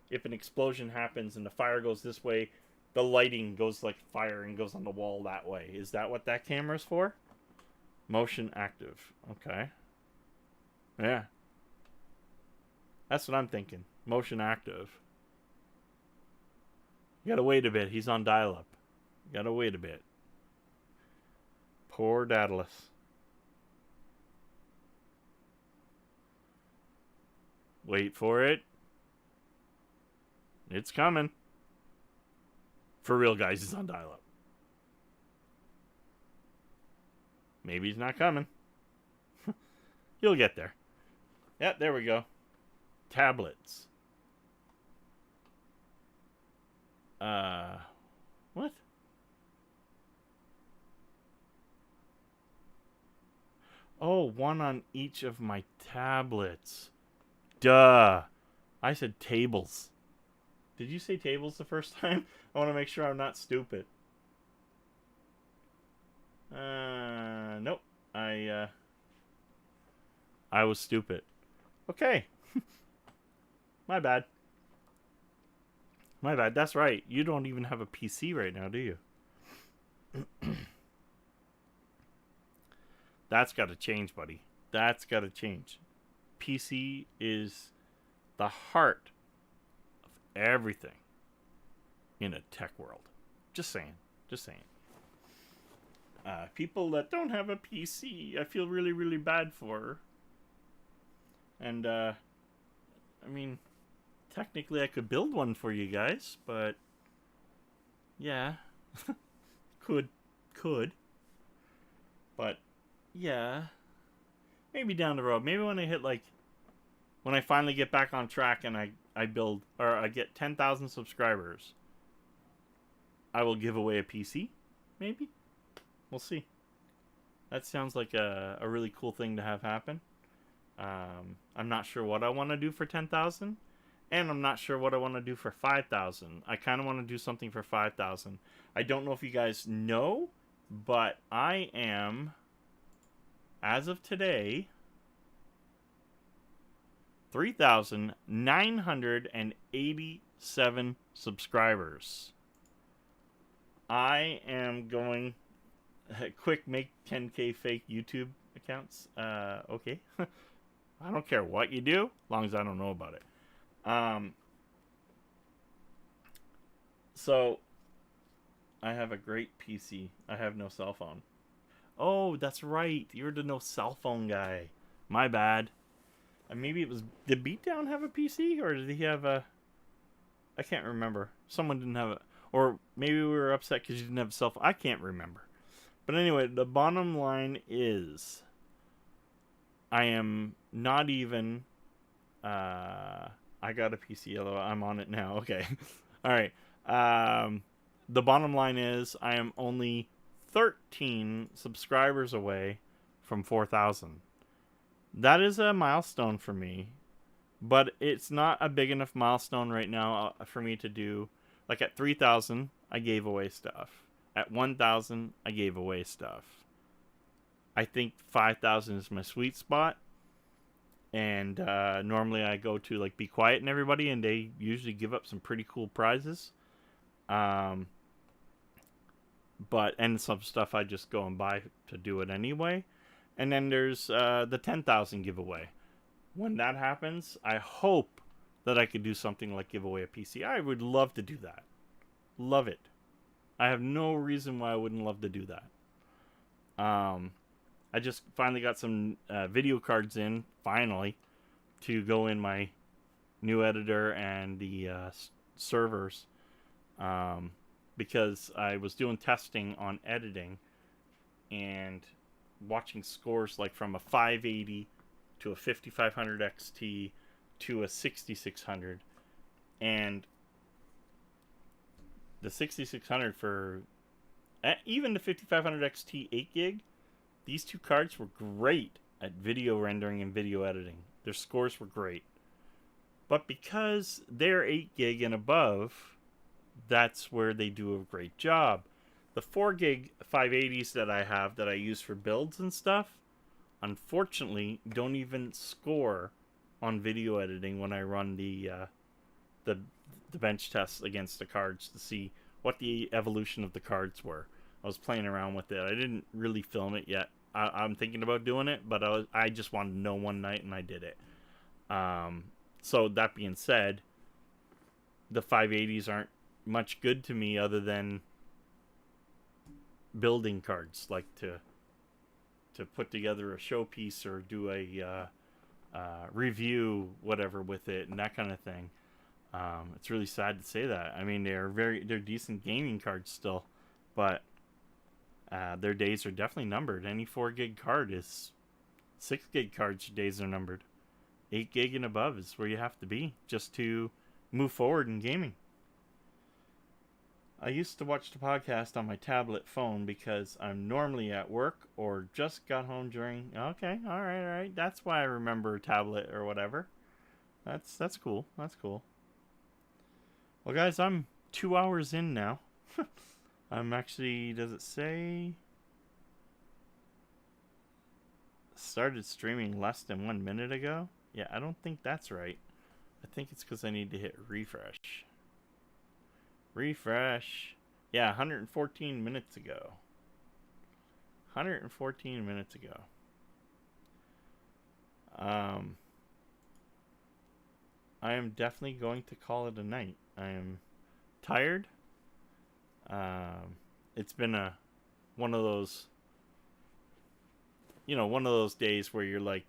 if an explosion happens and the fire goes this way, the lighting goes like fire and goes on the wall that way? Is that what that camera is for? Motion active. Okay. Yeah. That's what I'm thinking. Motion active. You gotta wait a bit. He's on dial-up. You gotta wait a bit. Poor Daedalus. Wait for it. It's coming. For real, guys, he's on dial-up. Maybe he's not coming. You'll get there. Yep, there we go. Tablets. What? Oh, one on each of my tablets. Duh. I said tables. Did you say tables the first time? I want to make sure I'm not stupid. Nope. I was stupid. Okay. My bad. My bad. That's right. You don't even have a PC right now, do you? That's got to change, buddy. That's got to change. PC is the heart of everything in a tech world. Just saying. Just saying. People that don't have a PC, I feel really, really bad for. And, I mean, technically I could build one for you guys, but yeah. could. But, yeah. Maybe down the road. Maybe when I hit, like, when I finally get back on track and I build, or I get 10,000 subscribers, I will give away a PC. Maybe. We'll see. That sounds like a really cool thing to have happen. I'm not sure what I want to do for 10,000. And I'm not sure what I want to do for 5,000. I kind of want to do something for 5,000. I don't know if you guys know, but I am, as of today, 3,987 subscribers. I am going... Quick, make 10K fake YouTube accounts. Okay. I don't care what you do, as long as I don't know about it. So, I have a great PC. I have no cell phone. Oh, that's right. You're the no cell phone guy. My bad. Maybe it was... Did Beatdown have a PC? Or did he have a... I can't remember. Someone didn't have a... Or maybe we were upset because you didn't have a cell phone. I can't remember. But anyway, the bottom line is... I am not even... I got a PC, although I'm on it now. Okay. Alright. The bottom line is I am only 13 subscribers away from 4,000. That is a milestone for me. But it's not a big enough milestone right now for me to do. Like at 3,000, I gave away stuff. At 1,000, I gave away stuff. I think 5,000 is my sweet spot. And normally I go to like Be Quiet and everybody, and they usually give up some pretty cool prizes. And some stuff I just go and buy to do it anyway. And then there's the 10,000 giveaway. When that happens, I hope that I could do something like give away a PC. I would love to do that. Love it. I have no reason why I wouldn't love to do that. I just finally got some video cards in, finally, to go in my new editor and the servers. Because I was doing testing on editing and watching scores like from a 580 to a 5500 XT to a 6600. And the 6600 for even the 5500 XT 8 gig, these two cards were great at video rendering and video editing. Their scores were great. But because they're 8 gig and above, that's where they do a great job. The 4 gig 580s that I have that I use for builds and stuff, unfortunately, don't even score on video editing when I run the bench tests against the cards to see what the evolution of the cards were. I was playing around with it. I didn't really film it yet. I'm thinking about doing it, but I just wanted to know one night, and I did it. So that being said, the 580s aren't much good to me other than building cards, like to put together a showpiece or do a review, whatever, with it and that kind of thing. It's really sad to say that. I mean, they're decent gaming cards still, but their days are definitely numbered. Any 4 gig card is 6 gig cards. Days are numbered. 8 gig and above is where you have to be just to move forward in gaming. I used to watch the podcast on my tablet phone because I'm normally at work or just got home during... Okay, all right. That's why I remember tablet or whatever. That's cool. That's cool. Well, guys, I'm 2 hours in now. I'm actually... Does it say... Started streaming less than 1 minute ago? Yeah, I don't think that's right. I think it's because I need to hit refresh. Refresh. Yeah, 114 minutes ago. 114 minutes ago. Um, I am definitely going to call it a night. I am tired. It's been one of those, one of those days where you're like,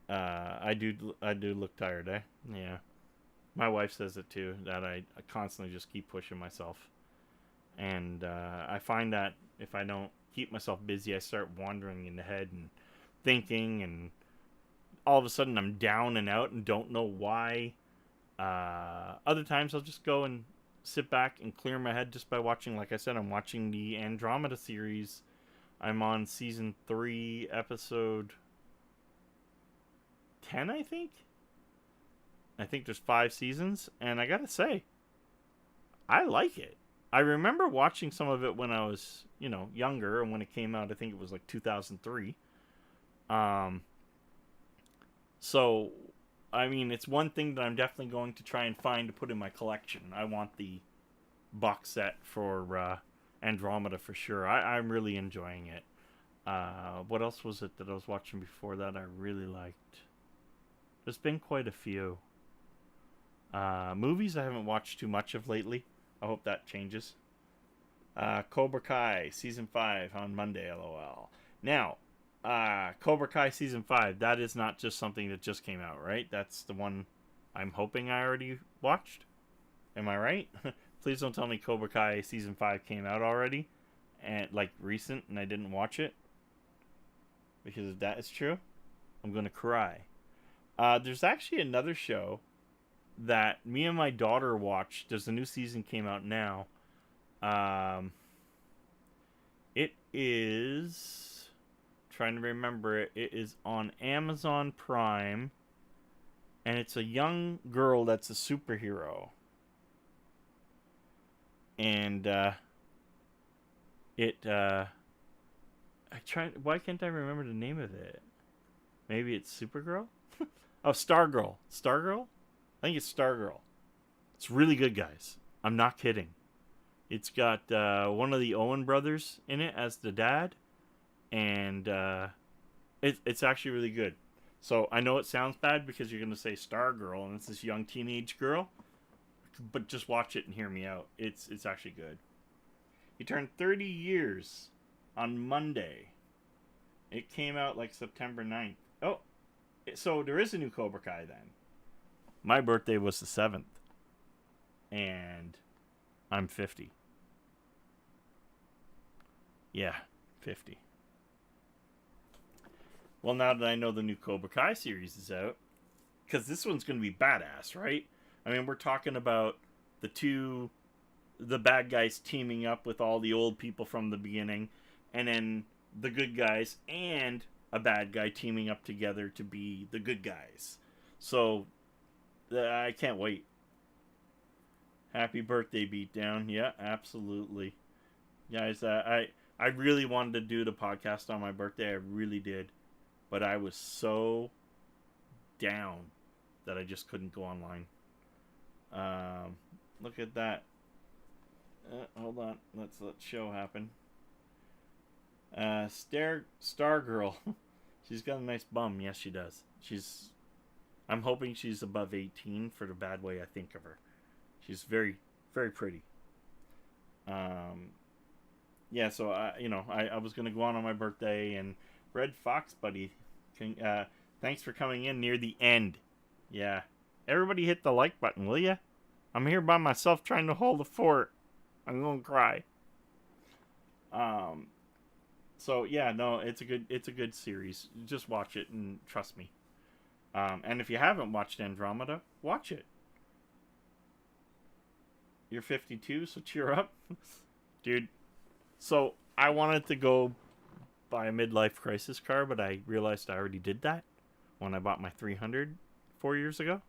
I do look tired, eh? Yeah. My wife says it too, that I constantly just keep pushing myself. And I find that if I don't keep myself busy, I start wandering in the head and thinking, and all of a sudden I'm down and out and don't know why. Other times I'll just go and sit back and clear my head just by watching, like I said, I'm watching the Andromeda series. I'm on season 3, episode 10, I think. I think there's 5 seasons, and I gotta say, I like it. I remember watching some of it when I was, younger, and when it came out, I think it was like 2003. So, I mean, it's one thing that I'm definitely going to try and find to put in my collection. I want the box set for Andromeda for sure. I'm really enjoying it. What else was it that I was watching before that I really liked? There's been quite a few. Movies I haven't watched too much of lately. I hope that changes. Cobra Kai Season 5 on Monday, LOL. Now, Cobra Kai Season 5, that is not just something that just came out, right? That's the one I'm hoping I already watched. Am I right? Please don't tell me Cobra Kai Season 5 came out already, and like recent, and I didn't watch it. Because if that is true, I'm going to cry. There's actually another show that me and my daughter watched. There's a new season came out now. It is, trying to remember it. It is on Amazon Prime, and it's a young girl that's a superhero. And why can't I remember the name of it? Maybe it's Supergirl? Oh, Stargirl. Stargirl? I think it's Stargirl. It's really good, guys. I'm not kidding. It's got one of the Owen brothers in it as the dad, and it's actually really good. So I know it sounds bad because you're going to say Stargirl, and it's this young teenage girl, but just watch it and hear me out. It's actually good. He turned 30 years on Monday. It came out like September 9th. Oh, so there is a new Cobra Kai then. My birthday was the 7th. And I'm 50. Yeah, 50. Well, now that I know the new Cobra Kai series is out, because this one's going to be badass, right? I mean, we're talking about the bad guys teaming up with all the old people from the beginning, and then the good guys and a bad guy teaming up together to be the good guys. So, I can't wait. Happy birthday, Beatdown. Yeah, absolutely. Guys, I really wanted to do the podcast on my birthday. I really did. But I was so down that I just couldn't go online. Look at that. Hold on. Let's let show happen. Stargirl. She's got a nice bum. Yes, she does. I'm hoping she's above 18 for the bad way I think of her. She's very, very pretty. Yeah, so I was gonna go on my birthday, and Red Fox buddy, thanks for coming in near the end. Yeah, everybody hit the like button, will ya? I'm here by myself trying to hold the fort. I'm gonna cry. So yeah, no, it's a good series. Just watch it and trust me. And if you haven't watched Andromeda, watch it. You're 52, so cheer up. Dude, so I wanted to go buy a midlife crisis car, but I realized I already did that when I bought my 300 4 years ago.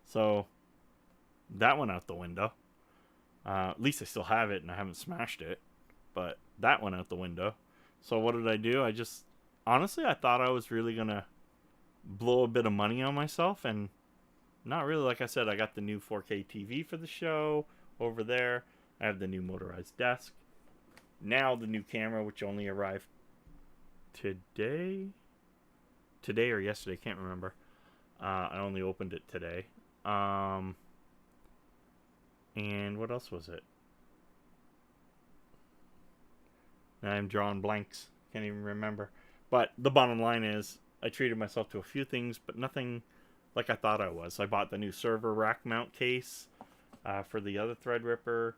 So that went out the window. At least I still have it and I haven't smashed it, but that went out the window. So what did I do? Honestly, I thought I was really going to blow a bit of money on myself, and not really. Like I said, I got the new 4K TV for the show over there. I have the new motorized desk. Now the new camera, which only arrived today. today or yesterday. Can't remember. I only opened it today. And what else was it? I'm drawing blanks. Can't even remember. But the bottom line is, I treated myself to a few things, but nothing like I thought I was. I bought the new server rack mount case for the other Threadripper.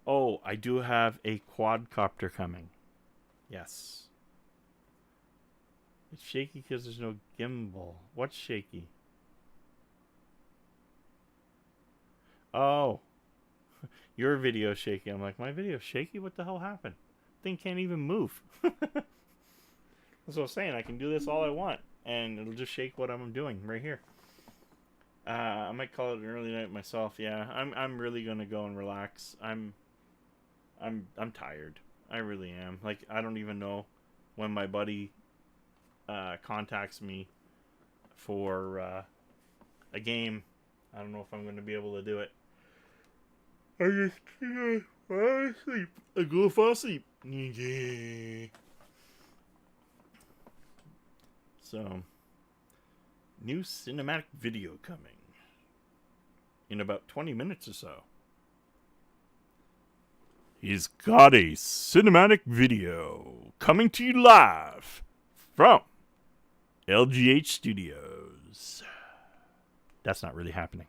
Oh, I do have a quadcopter coming. Yes. It's shaky because there's no gimbal. What's shaky? Oh. Your video's shaky. I'm like, my video's shaky? What the hell happened? Thing can't even move. That's what I'm saying. I can do this all I want, and it'll just shake what I'm doing right here. I might call it an early night myself. Yeah, I'm really gonna go and relax. I'm tired. I really am. Like, I don't even know when my buddy contacts me for a game. I don't know if I'm gonna be able to do it. I just can't fall asleep. I go fall asleep. Yeah. So, new cinematic video coming in about 20 minutes or so. He's got a cinematic video coming to you live from LGH Studios. That's not really happening.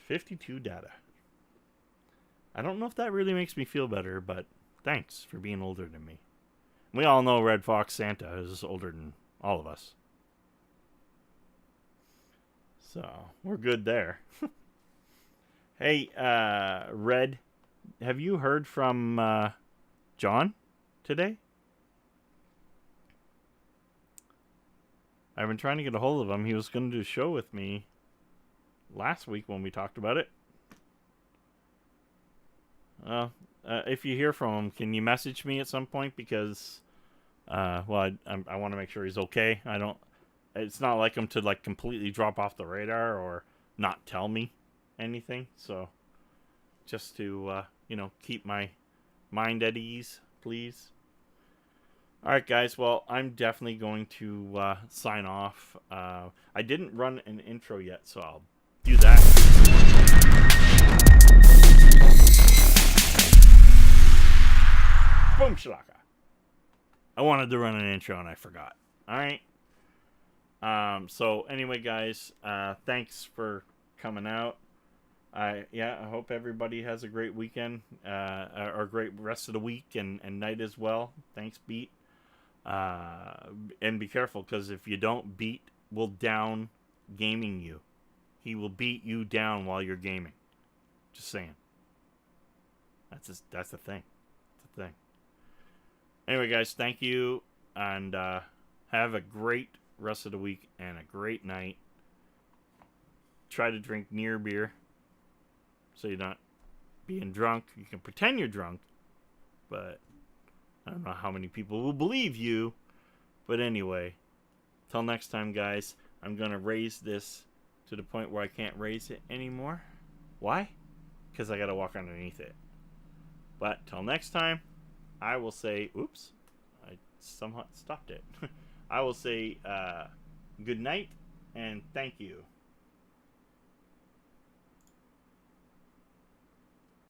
52 data. I don't know if that really makes me feel better, but thanks for being older than me. We all know Red Fox Santa is older than all of us. So, we're good there. Hey, Red, have you heard from John today? I've been trying to get a hold of him. He was going to do a show with me last week when we talked about it. If you hear from him, can you message me at some point? Because, I want to make sure he's okay. It's not like him to like completely drop off the radar or not tell me anything. So, just to, keep my mind at ease, please. All right, guys. Well, I'm definitely going to sign off. I didn't run an intro yet, so I'll do that. Boom shalaka. I wanted to run an intro and I forgot. All right. So anyway, guys, thanks for coming out. I hope everybody has a great weekend, or a great rest of the week and night as well. Thanks, Beat. And be careful, because if you don't, Beat will down gaming you. He will beat you down while you're gaming. Just saying. That's the thing. That's the thing. Anyway, guys, thank you, and have a great rest of the week and a great night. Try to drink near beer, so you're not being drunk. You can pretend you're drunk, but I don't know how many people will believe you. But anyway, till next time, guys, I'm going to raise this to the point where I can't raise it anymore. Why? Because I got to walk underneath it. But till next time, I will say, oops, I somehow stopped it. I will say good night and thank you.